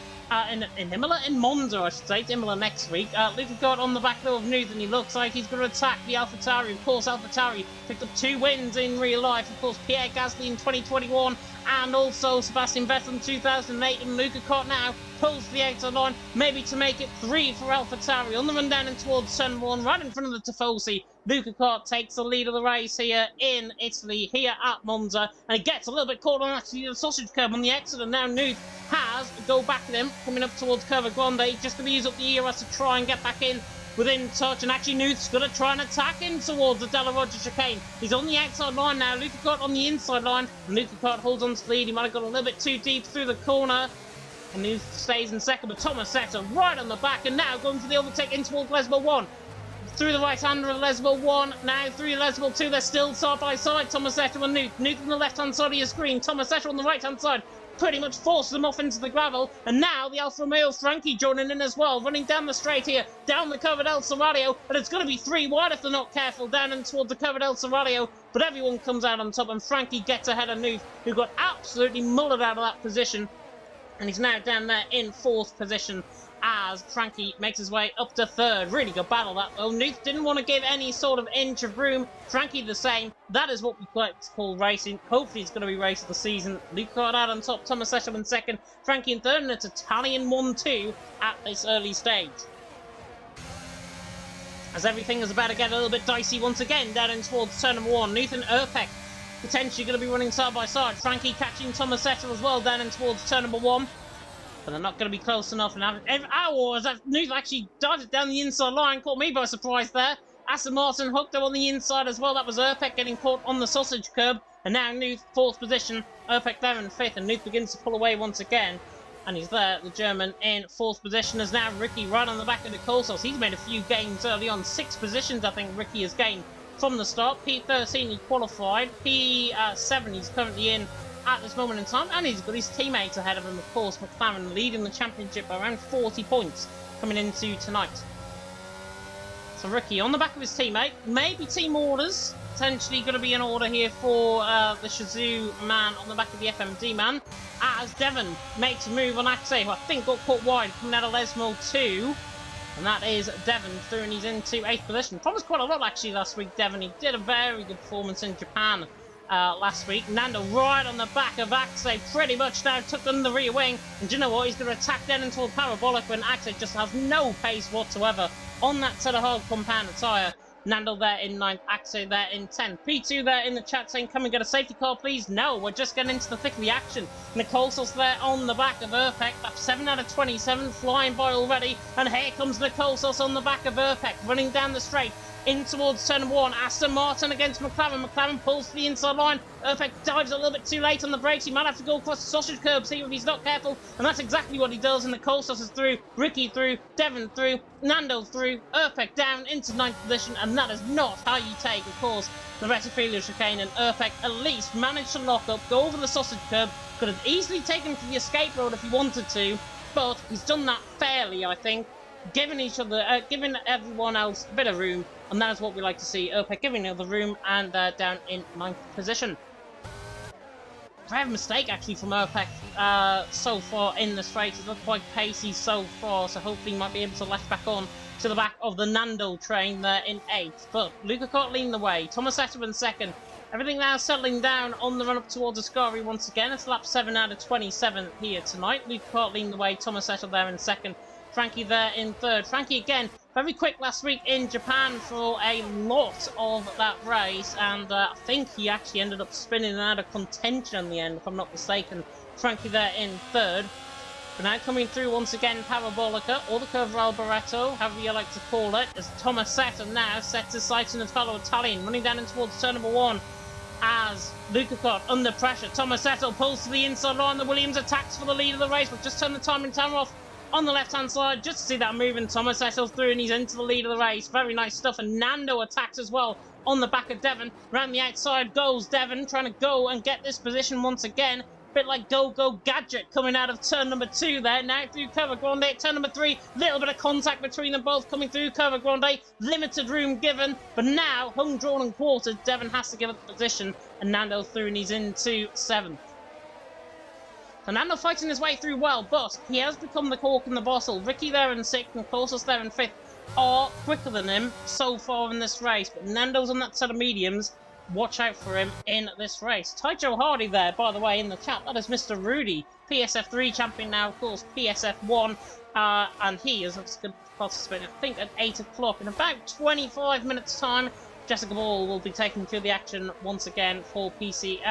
In Monza, I should say. It's Imola next week. Luca Kart on the back though of Nuth, and he looks like he's going to attack the AlphaTauri. Of course, AlphaTauri picked up 2 wins in real life. Of course, Pierre Gasly in 2021, and also Sebastian Vettel in 2008. And Luca Kart now pulls the outside line, maybe to make it 3 for AlphaTauri. On the run down and towards turn 1, right in front of the Tifosi. Luca Kart takes the lead of the race here in Italy, here at Monza, and he gets a little bit caught on actually the sausage curb on the exit, and now Nuth has go back to him, coming up towards Curva Grande, just going to use up the ERS to try and get back in within touch, and actually Nuth's going to try and attack him towards the Della Roger chicane. He's on the outside line now, Luca Kart on the inside line, and Luca Kart holds on to the lead. He might have got a little bit too deep through the corner, and Nuth stays in second, but Thomas Settle right on the back, and now going for the overtake in towards Lesbo 1. through the right-hander of Lesbel 1, now through Lesbel 2, they're still side by side, Tomasetto and Nuke. Nuke on the left-hand side of your screen, Tomasetto on the right-hand side, pretty much forces them off into the gravel, and now the Alfa Romeo Frankie joining in as well, running down the straight here, down the curve at El Serrallo, and it's going to be 3 wide if they're not careful, down and towards the curve at El Serrallo, but everyone comes out on top, and Frankie gets ahead of Nuke, who got absolutely mullered out of that position, and he's now down there in 4th position as Frankie makes his way up to 3rd. Really good battle that though. Nuke didn't want to give any sort of inch of room. Frankie the same. That is what we like to call racing. Hopefully it's going to be race of the season. Luke got out on top, Tomasetto in 2nd, Frankie in 3rd, and it's Italian 1-2 at this early stage. As everything is about to get a little bit dicey once again, down in towards turn number 1. Nuke and Urpek potentially going to be running side by side. Frankie catching Tomasetto as well down in towards turn number 1. But they're not going to be close enough. And Nuke actually dived down the inside line. Caught me by surprise there. Aston Martin hooked up on the inside as well. That was Urpek getting caught on the sausage curb. And now Nuke 4th position. Urpek there in 5th. And Nuke begins to pull away once again. And he's there, the German, in 4th position. As now Ricky right on the back of the Colsos. He's made a few gains early on. 6 positions I think Ricky has gained from the start. P13 he qualified. P7 he's currently in at this moment in time, and he's got his teammates ahead of him, of course. McLaren leading the championship by around 40 points coming into tonight. So Ricky on the back of his teammate, maybe team orders, potentially going to be an order here for the Shazoo man on the back of the FMD man, as Devon makes a move on Axe, who I think got caught wide coming out of Lesmo 2. And that is Devon through, and he's into 8th position. Promised quite a lot actually last week, Devon. He did a very good performance in Japan last week. Nando right on the back of Axe, pretty much now took them the rear wing. And do you know what? He's going to attack then into a parabolic when Axe just has no pace whatsoever on that set of hard compound tyre. Nando there in 9th, Axe there in 10th. P2 there in the chat saying, come and get a safety car, please. No, we're just getting into the thick of the action. Nicolsos there on the back of Urpek. That's 7 out of 27, flying by already. And here comes Nicolsos on the back of Urpek, running down the straight in towards turn 1. Aston Martin against McLaren. McLaren pulls to the inside line. Urpek dives a little bit too late on the brakes. He might have to go across the sausage curbs here if he's not careful. And that's exactly what he does. And Nicolsos is through, Ricky through, Devon through, Nando through, Urpek down into 9th position. And that is not how you take, of course, the Retifilio chicane. And Urpek at least managed to lock up, go over the sausage curb. Could have easily taken to the escape road if he wanted to. But he's done that fairly, I think. Giving everyone else a bit of room, and that is what we like to see. Urpek giving the other room, and down in 9th position. Brave mistake actually from Urpek so far in this race. He's not quite pacey so far, so hopefully he might be able to latch back on to the back of the Nando train there in 8th. But Luca Cott leading the way. Tomasetto in 2nd. Everything now settling down on the run up towards Ascari once again. It's lap 7 out of 27 here tonight. Luca Cott leading the way. Tomasetto there in 2nd. Frankie there in 3rd. Frankie again, very quick last week in Japan for a lot of that race, and I think he actually ended up spinning out of contention in the end, if I'm not mistaken. Frankie there in 3rd. But now coming through once again, Parabolica, or the Curve Barretto, however you like to call it, as Tomasetto now sets his sights on his fellow Italian, running down in towards turn number 1. As Luca Cott under pressure, Tomasetto pulls to the inside line, the Williams attacks for the lead of the race, but just turn the timing timer off on the left-hand side, just to see that moving. Tomasetto's through and he's into the lead of the race. Very nice stuff. And Nando attacks as well on the back of Devon. Round the outside goes Devon, trying to go and get this position once again. Bit like Go-Go Gadget coming out of turn number 2 there. Now through Curva Grande at turn number 3. Little bit of contact between them both coming through Curva Grande. Limited room given. But now, hung, drawn and quartered, Devon has to give up the position. And Nando through and he's into 7th. Nando fighting his way through well, but he has become the cork in the bottle. Ricky there in 6th and Colsos there in 5th are quicker than him so far in this race. But Nando's on that set of mediums. Watch out for him in this race. Taicho Hardy there, by the way, in the chat. That is Mr. Rudy, PSF3 champion now, of course, PSF1. And he is going to participate, I think, at 8 o'clock. In about 25 minutes' time, Jessica Ball will be taking to the action once again for PSF1,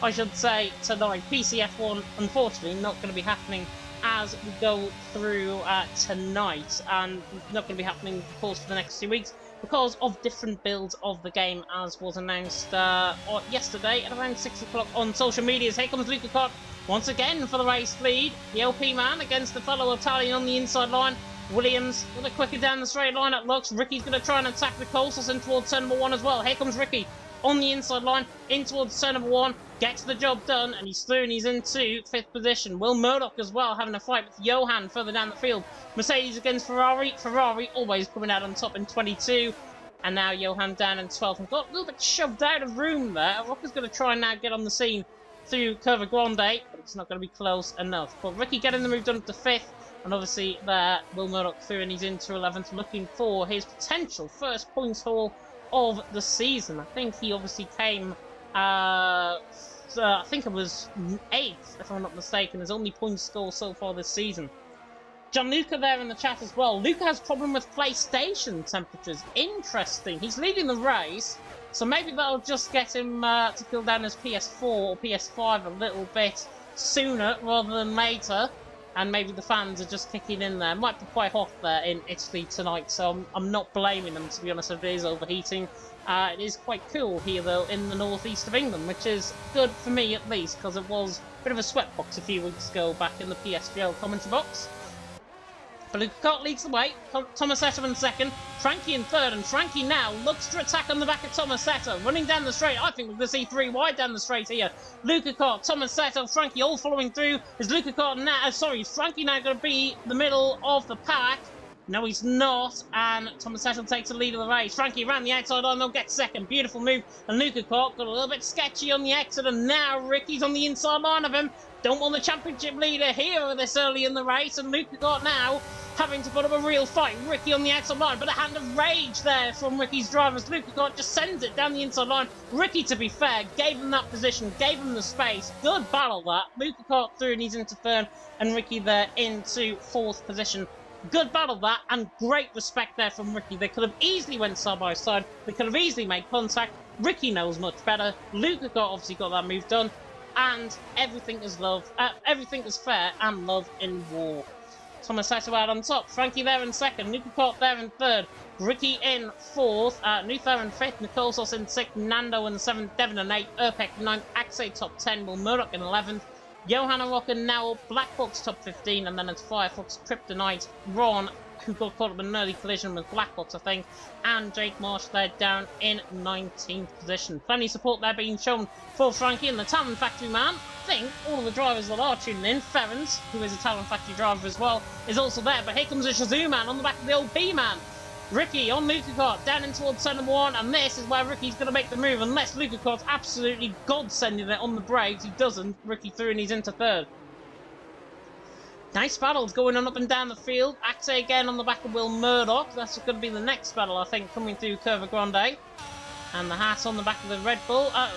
I should say, tonight. PCF1, unfortunately, not going to be happening as we go through tonight, and not going to be happening, of course, for the next 2 weeks because of different builds of the game, as was announced yesterday at around 6 o'clock on social media. Here comes Luca Cott once again for the race lead. The LP man against the fellow Italian on the inside line. Williams a little quicker down the straight line, it looks. Ricky's going to try and attack the Colsos in towards turn number 1 as well. Here comes Ricky on the inside line, in towards turn number 1, gets the job done, and he's through and he's into 5th position. Will Murdoch as well, having a fight with Johan further down the field. Mercedes against Ferrari. Ferrari always coming out on top in 22. And now Johan down in 12th. And got a little bit shoved out of room there. Rocker's going to try and now get on the scene through Curva Grande, but it's not going to be close enough. But Ricky getting the move done up to 5th. And obviously there, Will Murdoch through and he's into 11th, looking for his potential first points haul of the season. I think he obviously came, I think it was 8th, if I'm not mistaken, his only points score so far this season. Gianluca there in the chat as well. Luca has problem with PlayStation temperatures. Interesting. He's leading the race, so maybe that'll just get him to kill down his PS4 or PS5 a little bit sooner rather than later. And maybe the fans are just kicking in there. Might be quite hot there in Italy tonight, so I'm not blaming them, to be honest, if it is overheating. It is quite cool here, though, in the northeast of England, which is good for me, at least, because it was a bit of a sweatbox a few weeks ago back in the PSGL commentary box. But Luca leads the way, Tomasetto in 2nd, Frankie in 3rd, and Frankie now looks to attack on the back of Tomasetto, running down the straight. I think we're going to see 3 wide down the straight here. Luca Cart, Tomasetto, Frankie all following through. Is Luca Cart now, is Frankie now going to be the middle of the pack? No, he's not, and Tomasetto takes the lead of the race. Frankie around the outside line, they'll get 2nd. Beautiful move, and Luca Cart got a little bit sketchy on the exit, and now Ricky's on the inside line of him. Don't want the championship leader here this early in the race, and Luca Cart now having to put up a real fight. Ricky on the outside line, but a hand of rage there from Ricky's drivers. Luca Cart just sends it down the inside line. Ricky, to be fair, gave him that position, gave him the space. Good battle that. Luca Cart through and he's into 3rd, and Ricky there into 4th position. Good battle that, and great respect there from Ricky. They could have easily went side by side. They could have easily made contact. Ricky knows much better. Luca Cart obviously got that move done, and everything is love. Everything is fair and love in war. Tomasetto out on top. Frankie there in 2nd. Luca Cart there in 3rd. Ricky in 4th. Nuther in 5th. Nicole Sauce in 6th. Nando in 7th. Devon in 8th. Urpek 9th. Axe top 10. Will Murdoch in 11th. Johanna Rock and now Black Box top 15. And then it's Firefox, Kryptonite, Ron, who got caught up in an early collision with Black Box, I think, and Jake Marsh there down in 19th position. Plenty of support there being shown for Frankie and the Talent Factory man. I think all of the drivers that are tuning in, Ferens, who is a Talent Factory driver as well, is also there, but here comes a Shazoo man on the back of the old B-man. Ricky on Luca Cart down in towards turn number 1, and this is where Ricky's going to make the move, unless Luca Cart's absolutely god-sending it on the brakes. He doesn't. Ricky through and he's into 3rd. Nice battles going on up and down the field. Axe again on the back of Will Murdoch. That's going to be the next battle, I think, coming through Curva Grande. And the Haas on the back of the Red Bull. On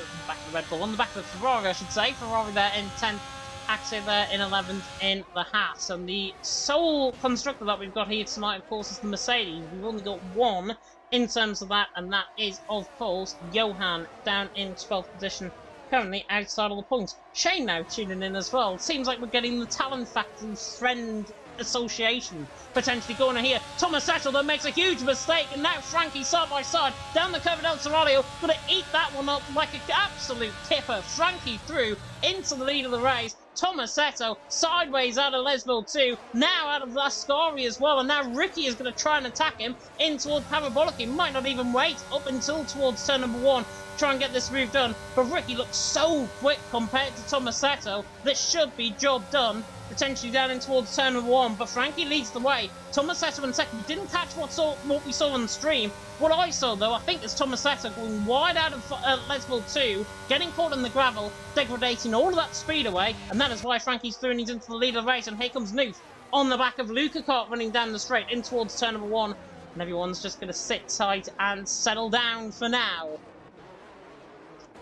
the back of the Ferrari, I should say. Ferrari there in 10th. Axe there in 11th in the Haas. And the sole constructor that we've got here tonight, of course, is the Mercedes. We've only got one in terms of that, and that is, of course, Johan down in 12th position. Currently outside of the points. Shane now tuning in as well. Seems like we're getting the Talent Factory friend association potentially going on here. Tomasetto that makes a huge mistake, and now Frankie side by side down the curve of El Serraglio, gonna eat that one up like an absolute tipper. Frankie through into the lead of the race. Tomasetto sideways out of Lesville 2, now out of Lascari as well, and now Ricky is going to try and attack him in towards Parabolic. He might not even wait up until towards turn number 1, try and get this move done, but Ricky looks so quick compared to Tomasetto. This should be job done, potentially down in towards turn number 1, but Frankie leads the way. Tomasetto in 2nd. We didn't catch what we saw on the stream. What I saw, though, I think is Tomasetto going wide out of Lesville 2, getting caught in the gravel, degrading all of that speed away, and that is why Frankie's through and he's into the lead of the race, and here comes Nuth on the back of Luca Cart running down the straight in towards turn number 1, and everyone's just going to sit tight and settle down for now.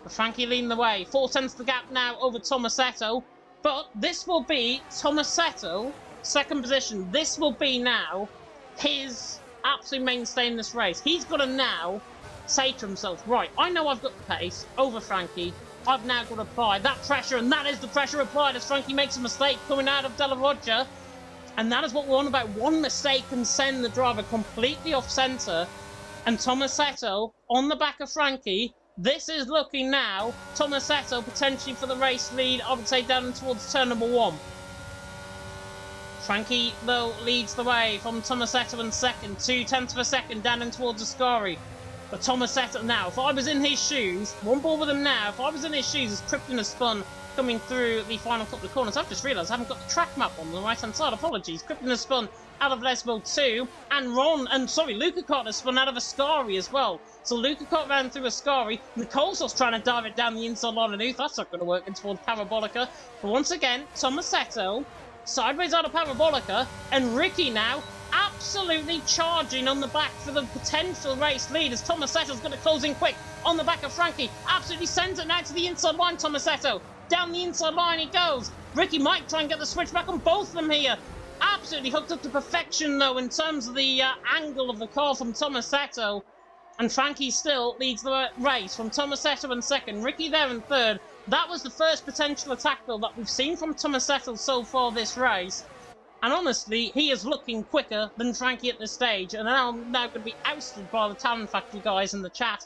But Frankie leading the way, 4 tenths the gap now over Tomasetto, but this will be Tomasetto, 2nd position. This will be now his absolute mainstay in this race. He's got to now say to himself, right, I know I've got the pace over Frankie. I've now got to apply that pressure, and that is the pressure applied as Frankie makes a mistake coming out of Della Roggia. And that is what we're on about. One mistake can send the driver completely off centre. And Tomasetto on the back of Frankie. This is looking now, Tomasetto potentially for the race lead, I would say down towards turn number 1. Frankie, though, leads the way from Tomasetto in second, 0.2 of a second down in towards Ascari. But Tomasetto now, if I was in his shoes, one ball with him now, if I was in his shoes as Krypton has spun coming through the final couple of corners. I've just realised I haven't got the track map on the right-hand side. Apologies. Krypton has spun out of Lesbo 2, and Luca Cott has spun out of Ascari as well. So Luca Cott ran through Ascari. Nicole's trying to dive it down the inside line of Uth. That's not going to work in towards Parabolica. But once again, Tomasetto sideways out of Parabolica, and Ricky now absolutely charging on the back for the potential race lead as Tomasetto's going to close in quick on the back of Frankie. Absolutely sends it now to the inside line, Tomasetto. Down the inside line he goes. Ricky might try and get the switch back on both of them here. Absolutely hooked up to perfection, though, in terms of the angle of the car from Tomasetto. And Frankie still leads the race from Tomasetto in second. Ricky there in third. That was the first potential attack, though, that we've seen from Tomasetto so far this race. And honestly, he is looking quicker than Frankie at this stage. And now going to be ousted by the Talent Factory guys in the chat.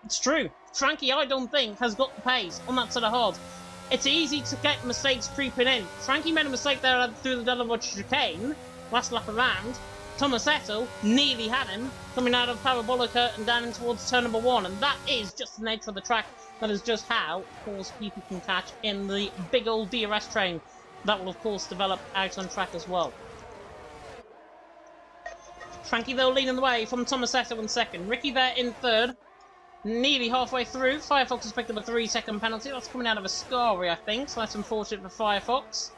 It's true. Frankie, I don't think, has got the pace on that sort of hard. It's easy to get mistakes creeping in. Frankie made a mistake there through the Delaware chicane, last lap around. Tomasetto nearly had him, coming out of Parabolica and down in towards turn number 1. And that is just the nature of the track. That is just how, of course, people can catch in the big old DRS train. That will, of course, develop out on track as well. Frankie, though, leading the way from Tomasetto in second. Ricky there in third. Nearly halfway through. Firefox has picked up a 3-second penalty. That's coming out of Ascari, I think. So that's unfortunate for Firefox.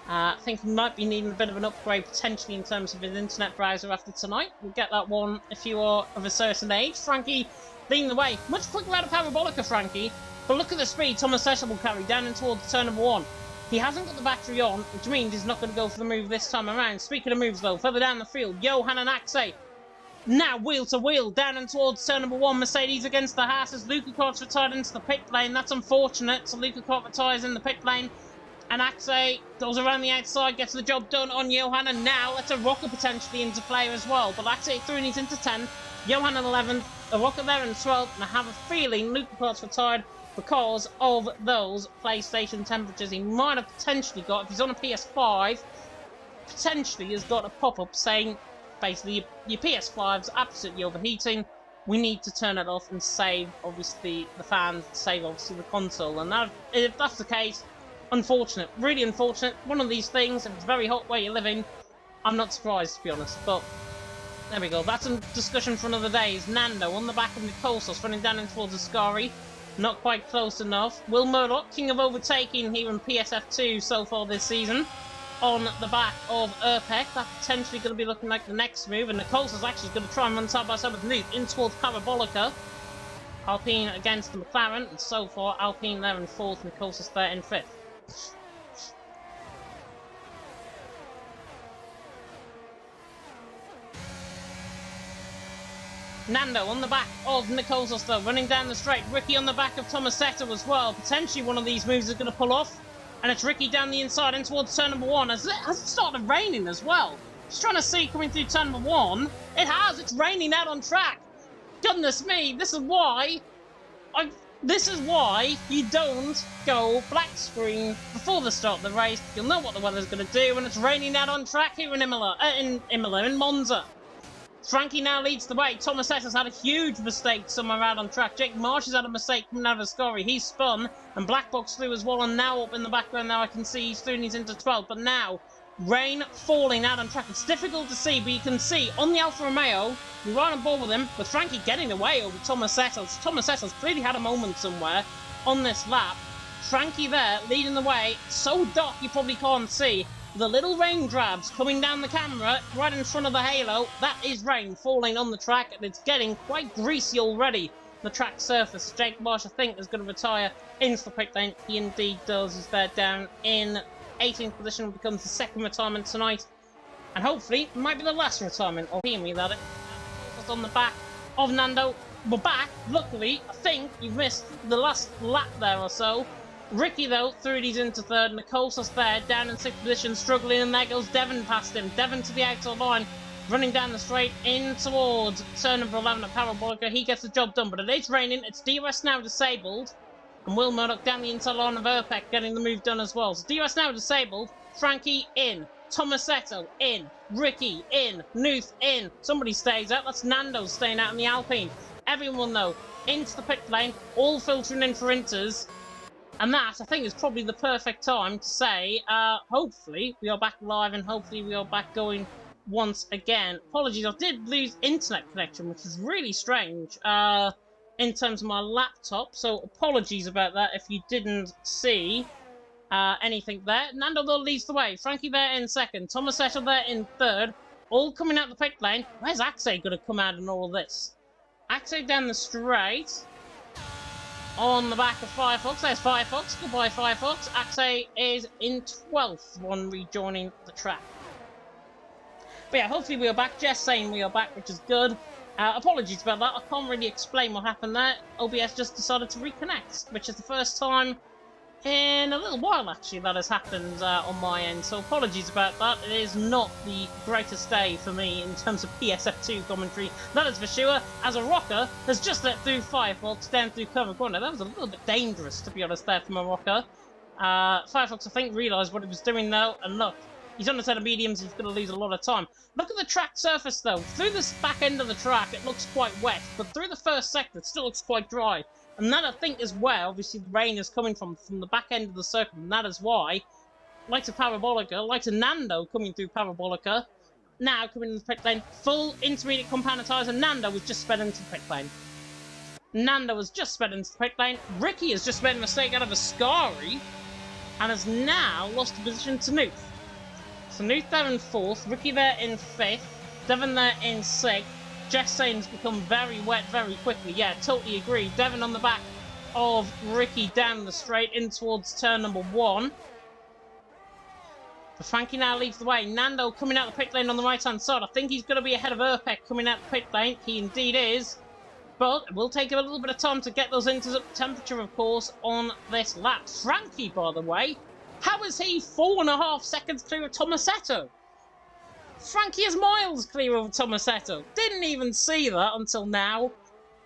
I think he might be needing a bit of an upgrade, potentially, in terms of his internet browser after tonight. We'll get that one if you are of a certain age. Frankie leading the way. Much quicker out of Parabolica, Frankie. But look at the speed Tomasetto will carry down in towards turn number 1. He hasn't got the battery on, which means he's not going to go for the move this time around. Speaking of moves, though, further down the field, Johan and Axe now wheel to wheel down and towards turn number 1. Mercedes against the Haas as Luca Cott's retired into the pit lane. That's unfortunate. So Luca Cott retires in the pit lane. And Axe goes around the outside, gets the job done on Johan. And now that's a rocker potentially into play as well. But Axe through and he's into 10th. Johan in 11th. A rocker there in 12th. And I have a feeling Luca Cott's retired because of those PlayStation temperatures he might have potentially got. If he's on a PS5, potentially has got a pop-up saying, basically, your PS5's absolutely overheating. We need to turn it off and save, obviously, the fans, save, obviously, the console. And that, if that's the case, unfortunate. Really unfortunate. One of these things, if it's very hot where you're living, I'm not surprised, to be honest. But there we go. That's a discussion for another day. Is Nando on the back of Nicole's running down in towards Ascari. Not quite close enough. Will Murdoch, king of overtaking here in PSF2 so far this season, on the back of Urpec. That's potentially going to be looking like the next move. And Nicole's is actually going to try and run side by side with Luke in towards Parabolica. Alpine against the McLaren. And so far, Alpine there in 4th, Nicole's is there in 5th. Nando on the back of Nicole's though, running down the straight. Ricky on the back of Tomasetto as well. Potentially one of these moves is going to pull off. And it's Ricky down the inside in towards turn number 1. Has it started raining as well? Just trying to see coming through turn number 1. It has. It's raining out on track. Goodness me. This is why you don't go black screen before the start of the race. You'll know what the weather's going to do when it's raining out on track here in in Monza. Frankie now leads the way. Tomasetto's had a huge mistake somewhere out on track. Jake Marsh has had a mistake coming out of Ascari. He's spun, and Black Box through as well, and now up in the background now I can see he's through and he's into 12th. But now, rain falling out on track. It's difficult to see, but you can see on the Alfa Romeo, we're right on board with him, with Frankie getting away over Tomasetto. Tomasetto's clearly had a moment somewhere on this lap. Frankie there, leading the way, so dark you probably can't see. The little rain drabs coming down the camera right in front of the halo. That is rain falling on the track, and it's getting quite greasy already. The track surface. Jake Marsh, I think, is going to retire into the pit lane. He indeed does. He's there down in 18th position. Becomes the 2nd retirement tonight, and hopefully it might be the last retirement of him. That it on the back of Nando. We're back. Luckily, I think you've missed the last lap there or so. Ricky, though, through these into 3rd. Nicole's there, down in 6th position, struggling, and there goes Devon past him. Devon to the outside line, running down the straight in towards turn number 11 at Parabolica. He gets the job done, but it is raining. It's DRS now disabled, and Will Murdoch down the inside line of Urpec getting the move done as well. So DRS now disabled. Frankie in. Tomasetto in, Ricky in, Nuth in. Somebody stays out. That's Nando staying out in the Alpine. Everyone, though, into the pit lane, all filtering in for Inters. And that, I think, is probably the perfect time to say, hopefully we are back live and hopefully we are back going once again. Apologies, I did lose internet connection, which is really strange in terms of my laptop. So apologies about that if you didn't see anything there. Nando, though, leads the way. Frankie there in second. Tomasetto there in third. All coming out the pit lane. Where's Axe going to come out in all of this? Axe down the straight. On the back of Firefox, there's Firefox. Goodbye, Firefox. Axe is in 12th, one rejoining the track. But yeah, hopefully we are back. Jess saying we are back, which is good. Apologies about that. I can't really explain what happened there. OBS just decided to reconnect, which is the first time in a little while, actually, that has happened on my end. So apologies about that. It is not the greatest day for me in terms of PSF2 commentary. That is for sure, as a rocker has just let through Firefox down through cover corner. That was a little bit dangerous, to be honest, there from a rocker. Firefox, I think, realised what he was doing, though, and look, he's on a set of mediums, he's going to lose a lot of time. Look at the track surface, though. Through this back end of the track, it looks quite wet, but through the first sector, it still looks quite dry. And that, I think, is where, obviously, the rain is coming from the back end of the circle, and that is why, like to Parabolica, like to Nando coming through Parabolica, now coming in the pit lane, full intermediate compound tyres, and Nando was just sped into the pit lane. Nando was just sped into the pit lane. Ricky has just made a mistake out of Ascari, and has now lost the position to Nuth. So Nuth there in 4th, Ricky there in 5th, Devon there in 6th. Jessane's become very wet very quickly. Yeah, totally agree. Devon on the back of Ricky down the straight in towards turn number 1. But Frankie now leads the way. Nando coming out the pit lane on the right-hand side. I think he's going to be ahead of Urpek coming out the pit lane. He indeed is. But it will take a little bit of time to get those inters up to temperature, of course, on this lap. Frankie, by the way, how is he 4.5 seconds clear of Tomasetto? Frankie is miles clear of Tomasetto. Didn't even see that until now.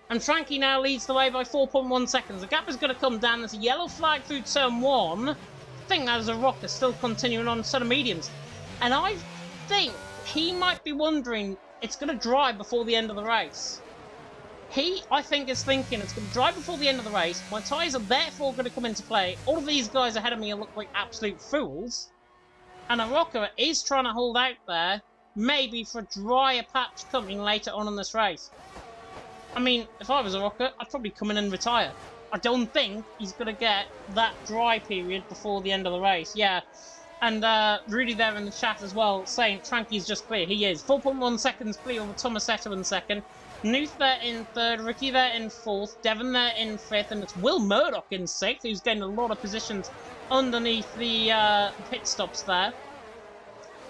And Frankie now leads the way by 4.1 seconds. The gap is going to come down. There's a yellow flag through turn 1. I think that is a rocker still continuing on set of mediums. And I think he might be wondering it's going to dry before the end of the race. He, I think, is thinking it's going to dry before the end of the race. My tyres are therefore going to come into play. All of these guys ahead of me look like absolute fools. And a rocker is trying to hold out there, maybe for a drier patch coming later on in this race. I mean, if I was a rocker, I'd probably come in and retire. I don't think he's going to get that dry period before the end of the race. Yeah, and Rudy there in the chat as well, saying Frankie's just clear. He is. 4.1 seconds clear over Tomasetto in 2nd. Nuth there in 3rd, Ricky there in 4th, Devon there in 5th, and it's Will Murdoch in 6th, who's gained a lot of positions underneath the pit stops there.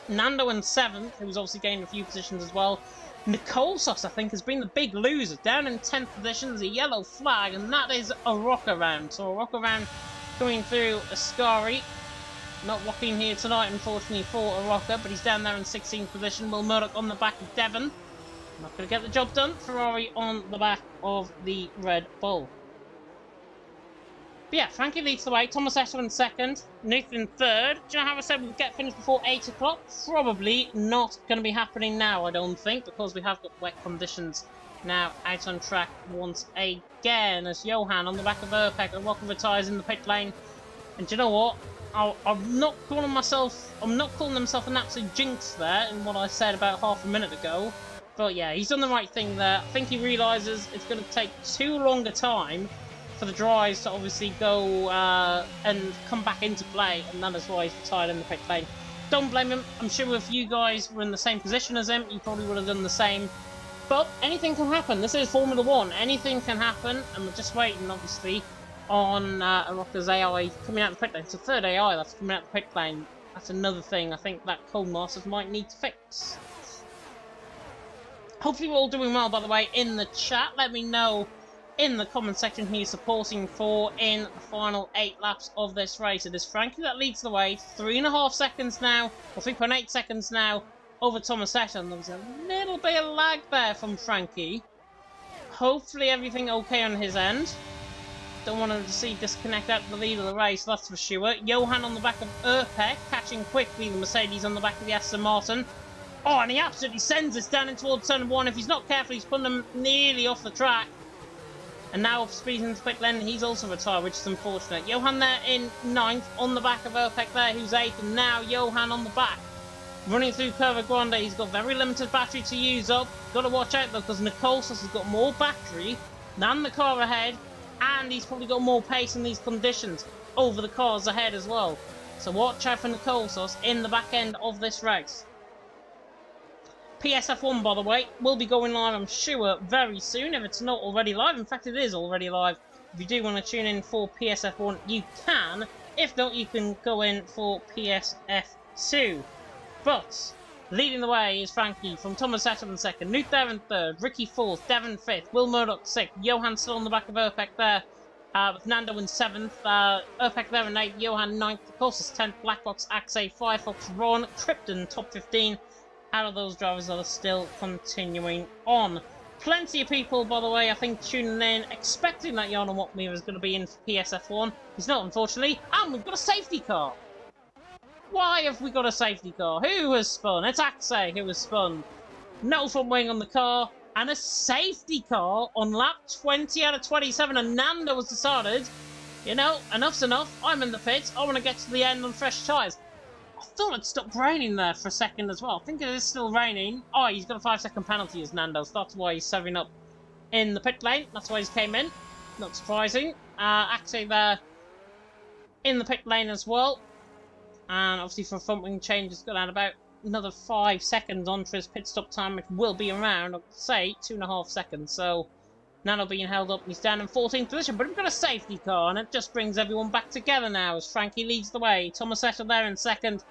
Nando in 7th, who's obviously gained a few positions as well. Nicole Sauce, I think, has been the big loser. Down in 10th position, there's a yellow flag, and that is a rocker round. So a rocker round coming through Ascari. Not walking here tonight, unfortunately, for a rocker, but he's down there in 16th position. Will Murdoch on the back of Devon. Not going to get the job done. Ferrari on the back of the Red Bull. But yeah, Frankie leads the way. Tomasetto in 2nd. Nuth in 3rd. Do you know how I said we'd get finished before 8 o'clock? Probably not going to be happening now, I don't think, because we have got wet conditions now out on track once again. As Johan on the back of Urpek, a rocker retires in the pit lane. And do you know what? I'm not calling myself an absolute jinx there in what I said about half a minute ago. But yeah, he's done the right thing there. I think he realises it's going to take too long a time for the dries to obviously go and come back into play, and that is why he's retired in the pit lane. Don't blame him. I'm sure if you guys were in the same position as him, you probably would have done the same. But anything can happen. This is Formula 1. Anything can happen, and we're just waiting, obviously, on a Rocker's AI coming out of the pit lane. It's a 3rd AI that's coming out of the pit lane. That's another thing I think that Codemasters might need to fix. Hopefully we're all doing well, by the way, in the chat. Let me know in the comment section who you're supporting for in the final 8 laps of this race. It is Frankie that leads the way. 3.5 seconds now, or 3.8 seconds now, over Tomasetto. And there was a little bit of lag there from Frankie. Hopefully everything okay on his end. Don't want to see disconnect out the lead of the race, that's for sure. Johan on the back of Urpek, catching quickly the Mercedes on the back of the Aston Martin. Oh, and he absolutely sends this down in towards turn 1. If he's not careful, he's putting him nearly off the track. And now speeding into pit lane, he's also retired, which is unfortunate. Johan there in 9th, on the back of Urpek there, who's 8th, and now Johan on the back. Running through Curva Grande, he's got very limited battery to use up. Got to watch out though, because Nikolsos has got more battery than the car ahead, and he's probably got more pace in these conditions over the cars ahead as well. So watch out for Nikolsos in the back end of this race. PSF1, by the way, will be going live, I'm sure, very soon, if it's not already live. In fact, it is already live. If you do want to tune in for PSF1, you can. If not, you can go in for PSF2. But leading the way is Frankie from Thomas Settle in 2nd, Knut there in 3rd, Ricky 4th, Devon 5th, Will Murdoch 6th, Johan still on the back of Urpek there, with Nando in 7th, Urpek there in 8th, Johan 9th, of course it's 10th, Blackbox, Axe, Firefox, Ron, Krypton, top 15, out of those drivers that are still continuing on. Plenty of people, by the way, I think tuning in, expecting that Jarno Wotmere is going to be in for PSF1. He's not, unfortunately, and we've got a safety car. Why have we got a safety car? Who has spun? It's Axe who has spun. No front wing on the car, and a safety car on lap 20 out of 27, and Nando has decided, you know, enough's enough, I'm in the pits, I want to get to the end on fresh tyres. I thought it stopped raining there for a second as well. I think it is still raining. Oh, he's got a 5-second penalty as Nando, so that's why he's serving up in the pit lane. That's why he's came in. Not surprising. Axe there in the pit lane as well. And obviously for a front wing change, it's got to add about another 5 seconds onto his pit stop time, which will be around, I'd say, 2.5 seconds. So Nando being held up, and he's down in 14th position, but we've got a safety car, and it just brings everyone back together now as Frankie leads the way. Thomas Settle there in 2nd,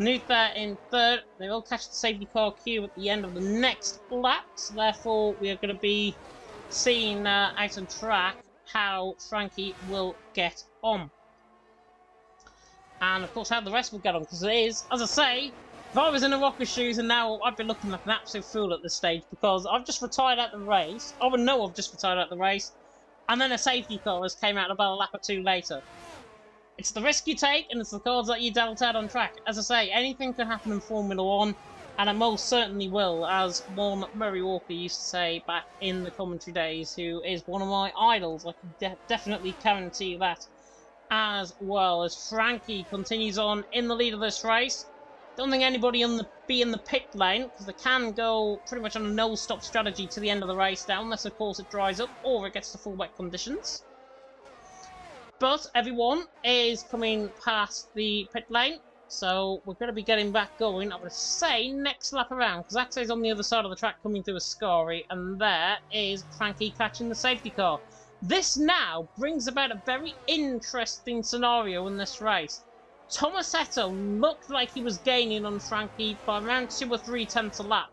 Knut there in 3rd. They will catch the safety car queue at the end of the next lap, so therefore we are going to be seeing out on track how Frankie will get on. And of course how the rest will get on, because it is, as I say, if I was in a Rocker's shoes and now I'd be looking like an absolute fool at this stage, because I've just retired out the race. I would know I've just retired out the race, and then a safety car has came out about a lap or 2 later. It's the risk you take, and it's the cards that you dealt out on track. As I say, anything can happen in Formula 1, and it most certainly will, as one Murray Walker used to say back in the commentary days, who is one of my idols. I can definitely guarantee that as well, as Frankie continues on in the lead of this race. Don't think anybody be in the pit lane, because they can go pretty much on a no-stop strategy to the end of the race now, unless of course it dries up or it gets to full wet conditions. But everyone is coming past the pit lane, so we're going to be getting back going, I would say, next lap around, because Axe is on the other side of the track coming through Ascari, and there is Frankie catching the safety car. This now brings about a very interesting scenario in this race. Tomasetto looked like he was gaining on Frankie by around 2 or 3 tenths a lap.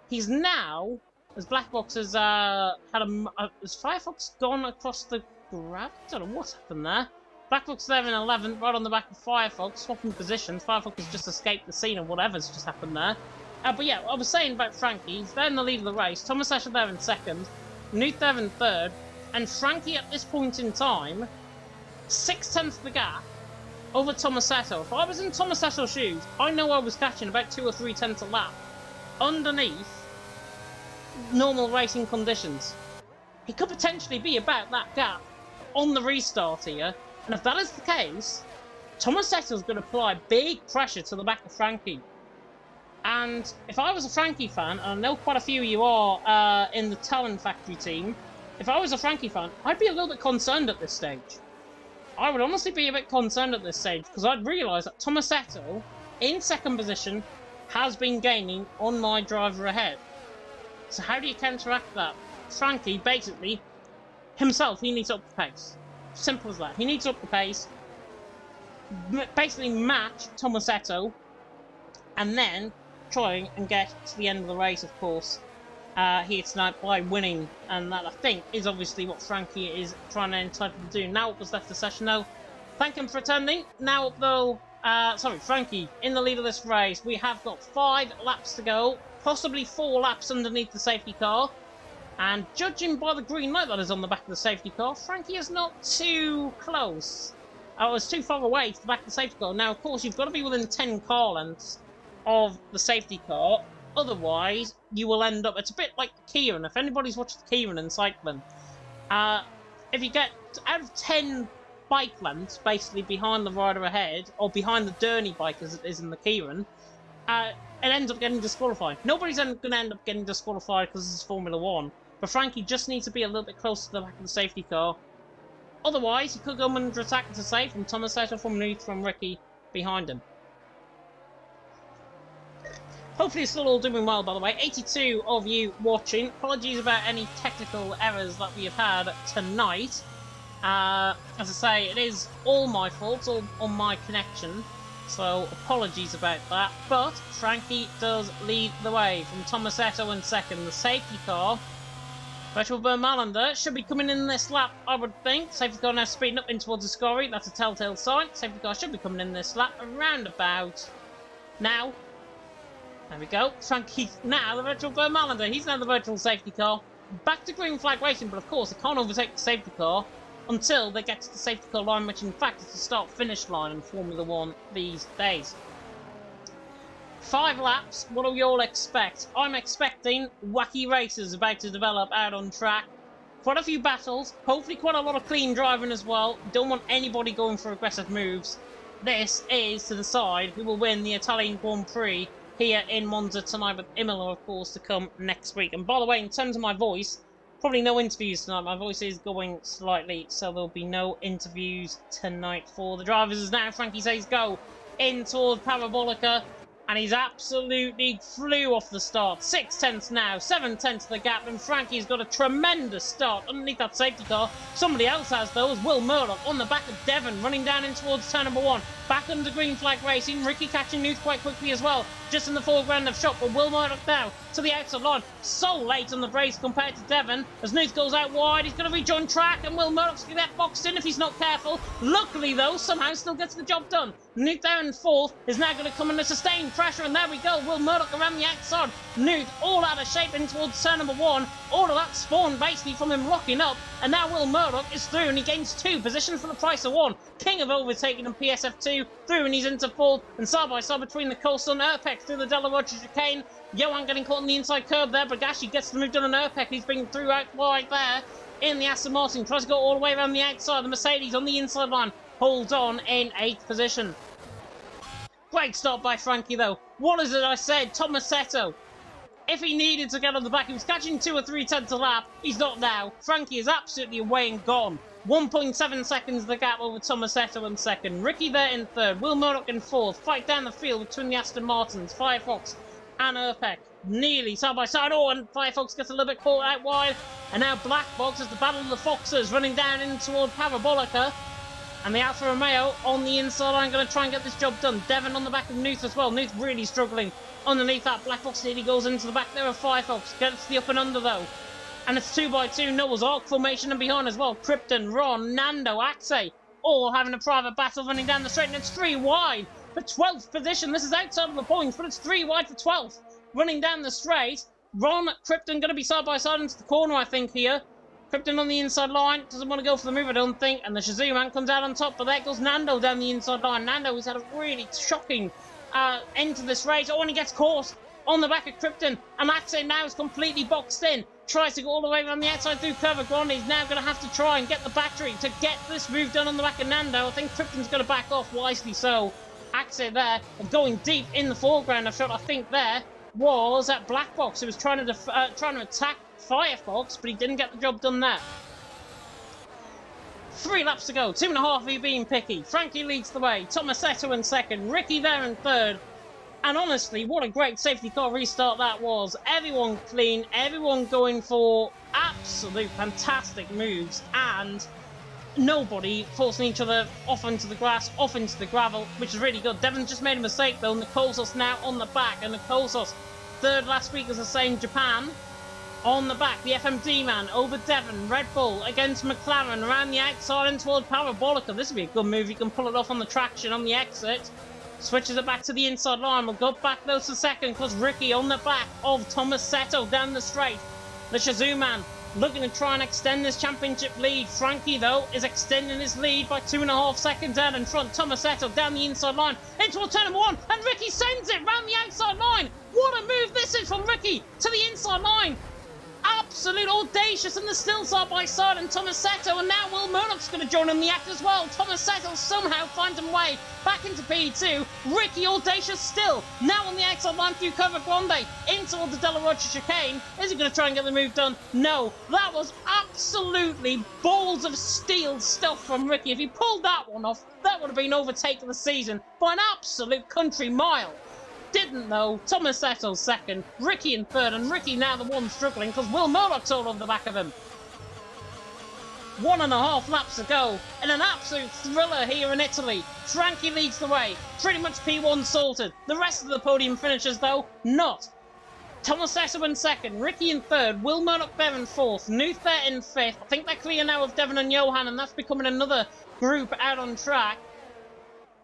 He's now, as Blackbox has has Firefox gone across the grab? I don't know what's happened there. Blackbox there in 11th, right on the back of Firefox, swapping positions. Firefox has just escaped the scene of whatever's just happened there. But yeah, I was saying about Frankie, he's there in the lead of the race. Tomasetto there in 2nd, Knut there in 3rd, and Frankie at this point in time, 6 tenths of the gap over Tomasetto. If I was in Tomasetto's shoes, I know I was catching about 2 or 3 tenths a lap underneath normal racing conditions. He could potentially be about that gap on the restart here, and if that is the case, Tomasetto's going to apply big pressure to the back of Frankie. And if I was a Frankie fan, and I know quite a few of you are in the Talon Factory team, if I was a Frankie fan, I'd be a little bit concerned at this stage. I would honestly be a bit concerned at this stage, because I'd realise that Tomasetto, in 2nd position, has been gaining on my driver ahead. So how do you counteract that? Frankie, basically, himself, he needs to up the pace. Simple as that. He needs to up the pace, basically match Tomasetto, and then try and get to the end of the race, of course, here tonight by winning, and that I think is obviously what Frankie is trying to entitle to do. Now up was left the session though. Thank him for attending. Now up though, Frankie in the lead of this race. We have got 5 laps to go, possibly 4 laps underneath the safety car. And judging by the green light that is on the back of the safety car, Frankie is not too close. I was too far away to the back of the safety car. Now, of course, you've got to be within 10 car lengths of the safety car. Otherwise, you will end up... It's a bit like Kieran. If anybody's watched Kieran in cycling, if you get out of 10 bike lengths, basically behind the rider ahead, or behind the Derny bike as it is in the Kieran, it ends up getting disqualified. Nobody's going to end up getting disqualified because this is Formula 1. But Frankie just needs to be a little bit closer to the back of the safety car. Otherwise, he could go under attack to save from Tomasetto, from Nuth, from Ricky behind him. Hopefully it's still all doing well, by the way. 82 of you watching. Apologies about any technical errors that we have had tonight. As I say, it is all my fault, it's all on my connection. So, apologies about that. But Frankie does lead the way from Tomasetto in second. The safety car, Virtual Vermaelander, should be coming in this lap, I would think. Safety car now speeding up in towards the Scori. That's a telltale sign. Safety car should be coming in this lap around about now. There we go. Frankie now the Virtual Vermaelander. He's now the virtual safety car. Back to green flag racing, but of course they can't overtake the safety car until they get to the safety car line, which in fact is the start-finish line in Formula 1 these days. 5 laps, what do we all expect? I'm expecting wacky races about to develop out on track. Quite a few battles, hopefully quite a lot of clean driving as well. Don't want anybody going for aggressive moves. This is to decide who will win the Italian Grand Prix here in Monza tonight, with Imola, of course, to come next week. And by the way, in terms of my voice, probably no interviews tonight. My voice is going slightly, so there'll be no interviews tonight for the drivers. As now Frankie says go in toward Parabolica, and he's absolutely flew off the start. 6 tenths now, 7 tenths the gap, and Frankie's got a tremendous start underneath that safety car. Somebody else has, though, is Will Murdoch on the back of Devon, running down in towards turn number 1. Back under green flag racing, Ricky catching Nuth quite quickly as well, just in the foreground of shot, but Will Murdoch now to the outside line. So late on the brakes compared to Devon, as Nuth goes out wide, he's going to rejoin track, and Will Murdoch's going to get boxed in if he's not careful. Luckily, though, somehow still gets the job done. Nuth there in fourth is now going to come under sustained pressure, and there we go. Will Murdoch around the outside. Nuth all out of shape in towards turn number 1. All of that spawned basically from him locking up, and now Will Murdoch is through, and he gains 2 positions for the price of 1. King of overtaking in PSF2 through, and he's into fourth, and side by side between the Coastal and Erpeck through the Della Rocha chicane. Johan getting caught on the inside curb there, but Gashi gets the move done on Erpeck. He's been through out wide there in the Aston Martin. Tries to go all the way around the outside. The Mercedes on the inside line holds on in 8th position. Great start by Frankie, though. What is it I said? Tomasetto, if he needed to get on the back, he was catching 2 or 3 tenths a lap. He's not now. Frankie is absolutely away and gone. 1.7 seconds the gap over Tomasetto in second. Ricky there in third. Will Murdoch in fourth. Fight down the field between the Aston Martins, Firefox and Erpeck. Nearly side by side. Oh, and Firefox gets a little bit caught out wide. And now Black Box as the Battle of the Foxes running down in toward Parabolica. And the Alfa Romeo on the inside line going to try and get this job done. Devon on the back of Nuth as well. Nuth really struggling underneath that. Black Box nearly goes into the back there of Firefox. Gets the up and under though. And it's 2x2 Noah's Ark formation and behind as well. Krypton, Ron, Nando, Axe, all having a private battle running down the straight. And it's 3 wide for 12th position. This is outside of the points, but it's 3 wide for 12th. Running down the straight. Ron, Krypton going to be side by side into the corner, I think, here. Krypton on the inside line, doesn't want to go for the move, I don't think, and the Shazoo man comes out on top, but there goes Nando down the inside line. Nando has had a really shocking end to this race. Oh, and he gets caught on the back of Krypton, and Axe now is completely boxed in. Tries to go all the way around the outside through Curva Grande. He's now going to have to try and get the battery to get this move done on the back of Nando. I think Krypton's going to back off, wisely so. Axe there, and going deep in the foreground of shot, I think there was that Black Box who was trying to attack Firefox, but he didn't get the job done there. 3 laps to go, 2.5 of you being picky. Frankie leads the way, Tomasetto in second, Ricky there in third. And honestly, what a great safety car restart that was. Everyone clean, everyone going for absolute fantastic moves, and nobody forcing each other off into the grass, off into the gravel, which is really good. Devon just made a mistake though, and the Kosos now on the back, and the Kosos, third last week was the same Japan. On the back, the FMD man over Devon. Red Bull against McLaren around the outside and toward Parabolica. This would be a good move. You can pull it off on the traction on the exit. Switches it back to the inside line. We'll go back though to second because Ricky on the back of Tomasetto down the straight. The Shazoo man looking to try and extend this championship lead. Frankie, though, is extending his lead by 2.5 seconds out in front. Tomasetto down the inside line into turn number 1, and Ricky sends it round the outside line. What a move this is from Ricky to the inside line. Absolute audacious, and they're still side by side, and Tomasetto, and now Will Murdoch's going to join in the act as well. Tomasetto somehow finds a way back into P2. Ricky audacious still, now on the outside line through Cover Grande, into the De La Rocha chicane. Is he going to try and get the move done? No, that was absolutely balls of steel stuff from Ricky. If he pulled that one off, that would have been overtaken the season by an absolute country mile. Didn't though. Tomasetto second, Ricky in third, and Ricky now the one struggling because Will Murdoch's all over the back of him. 1.5 laps to go in an absolute thriller here in Italy. Frankie leads the way, pretty much P1 sorted. The rest of the podium finishers though, not. Tomasetto in second, Ricky in third, Will Murdoch there in fourth, Nuther in fifth. I think they're clear now of Devon and Johan, and that's becoming another group out on track.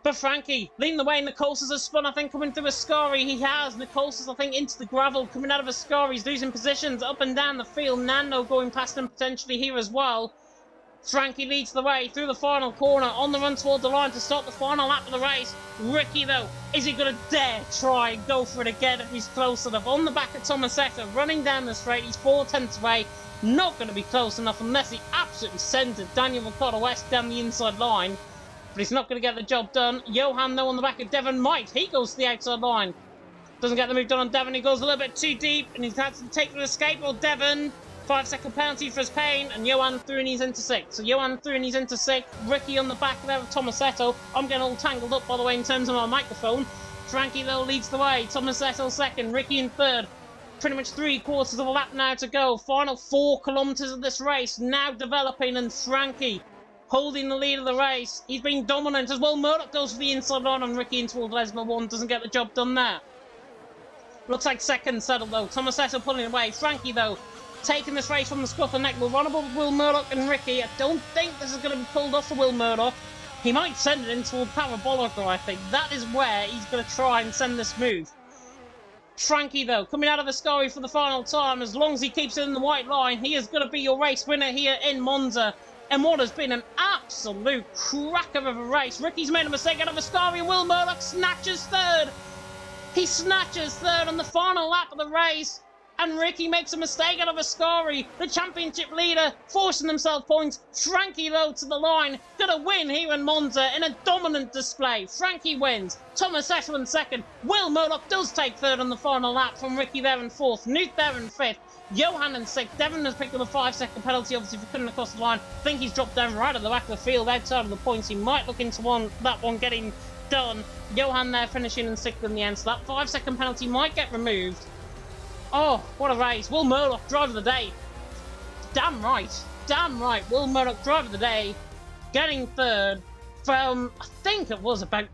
But Frankie leading the way. Nicholson's has spun, I think, coming through Ascari. He has. Nicholson's, I think, into the gravel, coming out of Ascari. He's losing positions up and down the field. Nando going past him potentially here as well. Frankie leads the way through the final corner, on the run toward the line to start the final lap of the race. Ricky, though, is he going to dare try and go for it again if he's close enough? On the back of Tomasetto, running down the straight. He's 4/10 away. Not going to be close enough unless he absolutely sends it. Daniel Ricciardo West down the inside line. But he's not going to get the job done. Johan, though, on the back of Devon might. He goes to the outside line. Doesn't get the move done on Devon. He goes a little bit too deep, and he's had to take the escape. Or Devon, 5-second penalty for his pain, and Johan through and he's into 6. So Johan through and he's into 6. Ricky on the back there of Tomasetto. I'm getting all tangled up, by the way, in terms of my microphone. Frankie, though, leads the way. Tomasetto second. Ricky in third. Pretty much 3/4 of a lap now to go. Final 4 kilometres of this race now developing, and Frankie holding the lead of the race. He's been dominant as well. Murdoch goes for the inside line on Ricky into Lesmo 1. Doesn't get the job done there. Looks like second settled though. Tomasetto pulling away. Frankie, though, taking this race from the scruff of the neck. Will run above Will Murdoch and Ricky. I don't think this is going to be pulled off for Will Murdoch. He might send it into Parabolica, I think. That is where he's going to try and send this move. Frankie, though, coming out of Ascari for the final time. As long as he keeps it in the white line, he is going to be your race winner here in Monza. And what has been an absolute cracker of a race. Ricky's made a mistake out of Ascari, and Will Murdoch snatches third. He snatches third on the final lap of the race. And Ricky makes a mistake out of Ascari, the championship leader, forcing himself points. Frankie, though, to the line, gonna win here in Monza in a dominant display. Frankie wins. Tomasetto in second. Will Murdoch does take third on the final lap from Ricky there in fourth. Newt there in fifth. Johan in sixth. Devon has picked up a 5-second penalty, obviously, for couldn't across the line. I think he's dropped down right at the back of the field, outside of the points. He might look into that one getting done. Johan there finishing in sixth in the end, so that 5-second penalty might get removed. Oh, what a race. Will Murdoch, driver of the day. Damn right. Damn right. Will Murdoch, driver of the day, getting third from, I think it was about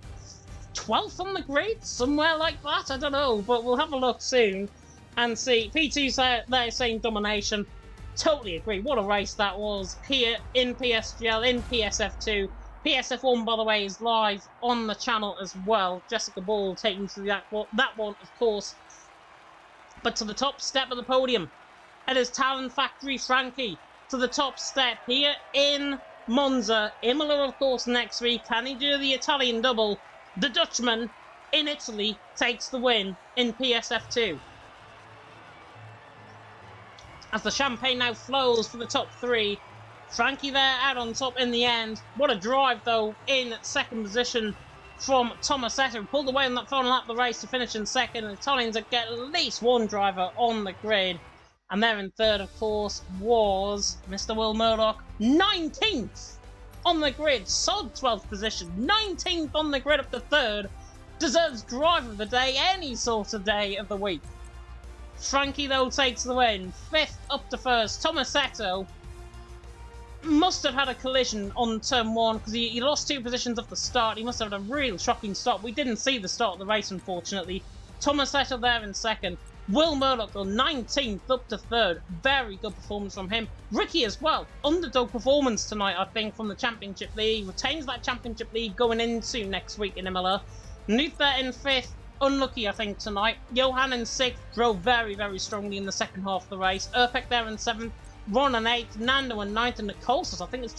12th on the grid, somewhere like that. I don't know, but we'll have a look soon and see. P2's there saying domination. Totally agree. What a race that was here in PSGL, in PSF2. PSF1, by the way, is live on the channel as well. Jessica Ball taking through that one, of course. But to the top step of the podium, it is Talent Factory Frankie to the top step here in Monza. Imola, of course, next week. Can he do the Italian double? The Dutchman in Italy takes the win in PSF2. As the champagne now flows for the top 3. Frankie there out on top in the end. What a drive, though, in second position from Tomasetto. Pulled away on that final lap of the race to finish in second. The Italians get at least one driver on the grid. And there in third, of course, was Mr. Will Murdoch. 19th on the grid. Sod 12th position. 19th on the grid up to third. Deserves driver of the day, any sort of day of the week. Frankie, though, takes the win. 5th up to first. Tomasetto must have had a collision on turn 1 because he lost 2 positions off the start. He must have had a real shocking start. We didn't see the start of the race, unfortunately. Tomasetto there in second. Will Murdoch on 19th up to third. Very good performance from him. Ricky as well. Underdog performance tonight, I think, from the Championship League. Retains that Championship League going into next week in Imola. Newt there in 5th. unlucky, I think, tonight. Johan in 6th drove very, very strongly in the second half of the race. Erpek there in 7th, Ron in 8th, Nando in 9th, and Nicolsas, I think, it's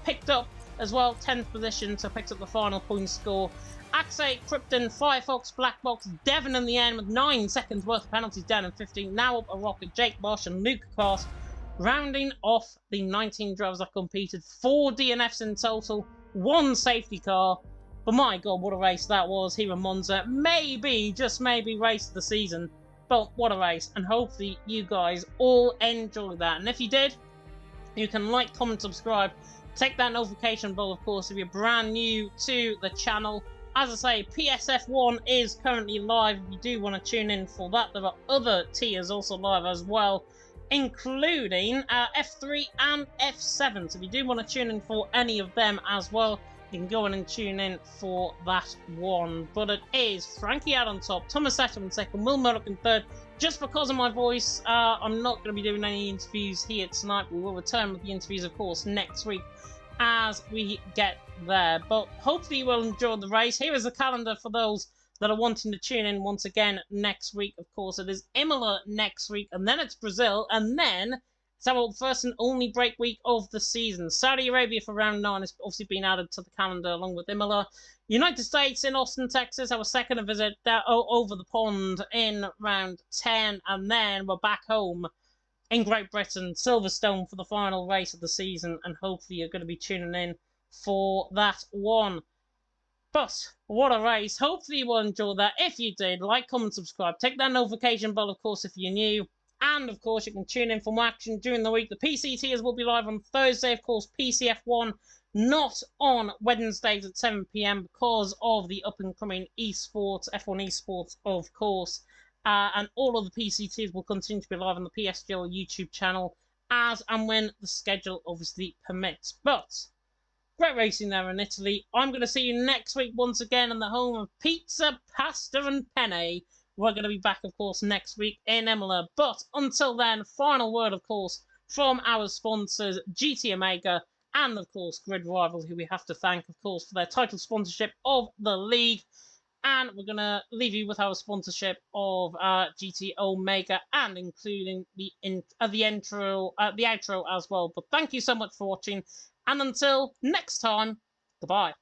picked up as well, 10th position, so picks up the final point score. Axay, Krypton, Firefox, Blackbox, Devon in the end with 9 seconds worth of penalties down in 15. Now up a rocket, Jake Bosch and Luke Cast, rounding off the 19 drivers that competed. 4 DNFs in total, 1 safety car. But my God, what a race that was here in Monza. Maybe, just maybe, race of the season. But what a race. And hopefully you guys all enjoyed that. And if you did, you can like, comment, subscribe. Take that notification bell, of course, if you're brand new to the channel. As I say, PSF1 is currently live. If you do want to tune in for that, there are other tiers also live as well, including F3 and F7. So if you do want to tune in for any of them as well, you can go in and tune in for that one. But it is Frankie out on top, Thomas Session in 2nd, Will Murdoch in 3rd. Just because of my voice, I'm not going to be doing any interviews here tonight. We will return with the interviews, of course, next week as we get there. But hopefully you will enjoy the race. Here is the calendar for those that are wanting to tune in once again next week. Of course, it is Imola next week, and then it's Brazil, and then it's our first and only break week of the season. Saudi Arabia for round 9 has obviously been added to the calendar along with Imola. United States in Austin, Texas, our second visit over the pond in round 10, and then we're back home in Great Britain, Silverstone, for the final race of the season, and hopefully you're going to be tuning in for that one. But what a race. Hopefully you will enjoy that. If you did, like, comment, subscribe. Take that notification bell, of course, if you're new. And, of course, you can tune in for more action during the week. The PCTs will be live on Thursday, of course, PCF1, not on Wednesdays at 7 PM because of the up-and-coming esports, F1 esports, of course. And all of the PCTs will continue to be live on the PSGL YouTube channel as and when the schedule obviously permits. But great racing there in Italy. I'm going to see you next week once again in the home of pizza, pasta and penne. We're going to be back, of course, next week in Imola. But until then, final word, of course, from our sponsors, GT Omega and, of course, Grid Rivals, who we have to thank, of course, for their title sponsorship of the league. And we're going to leave you with our sponsorship of GT Omega and including the outro as well. But thank you so much for watching. And until next time, goodbye.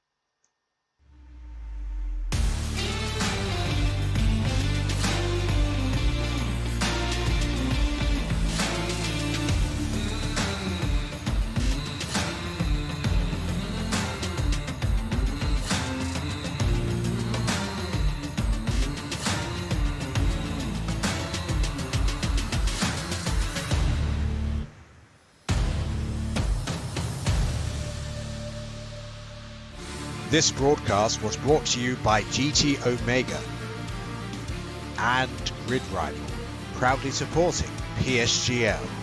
This broadcast was brought to you by GT Omega and Grid Rival, proudly supporting PSGL.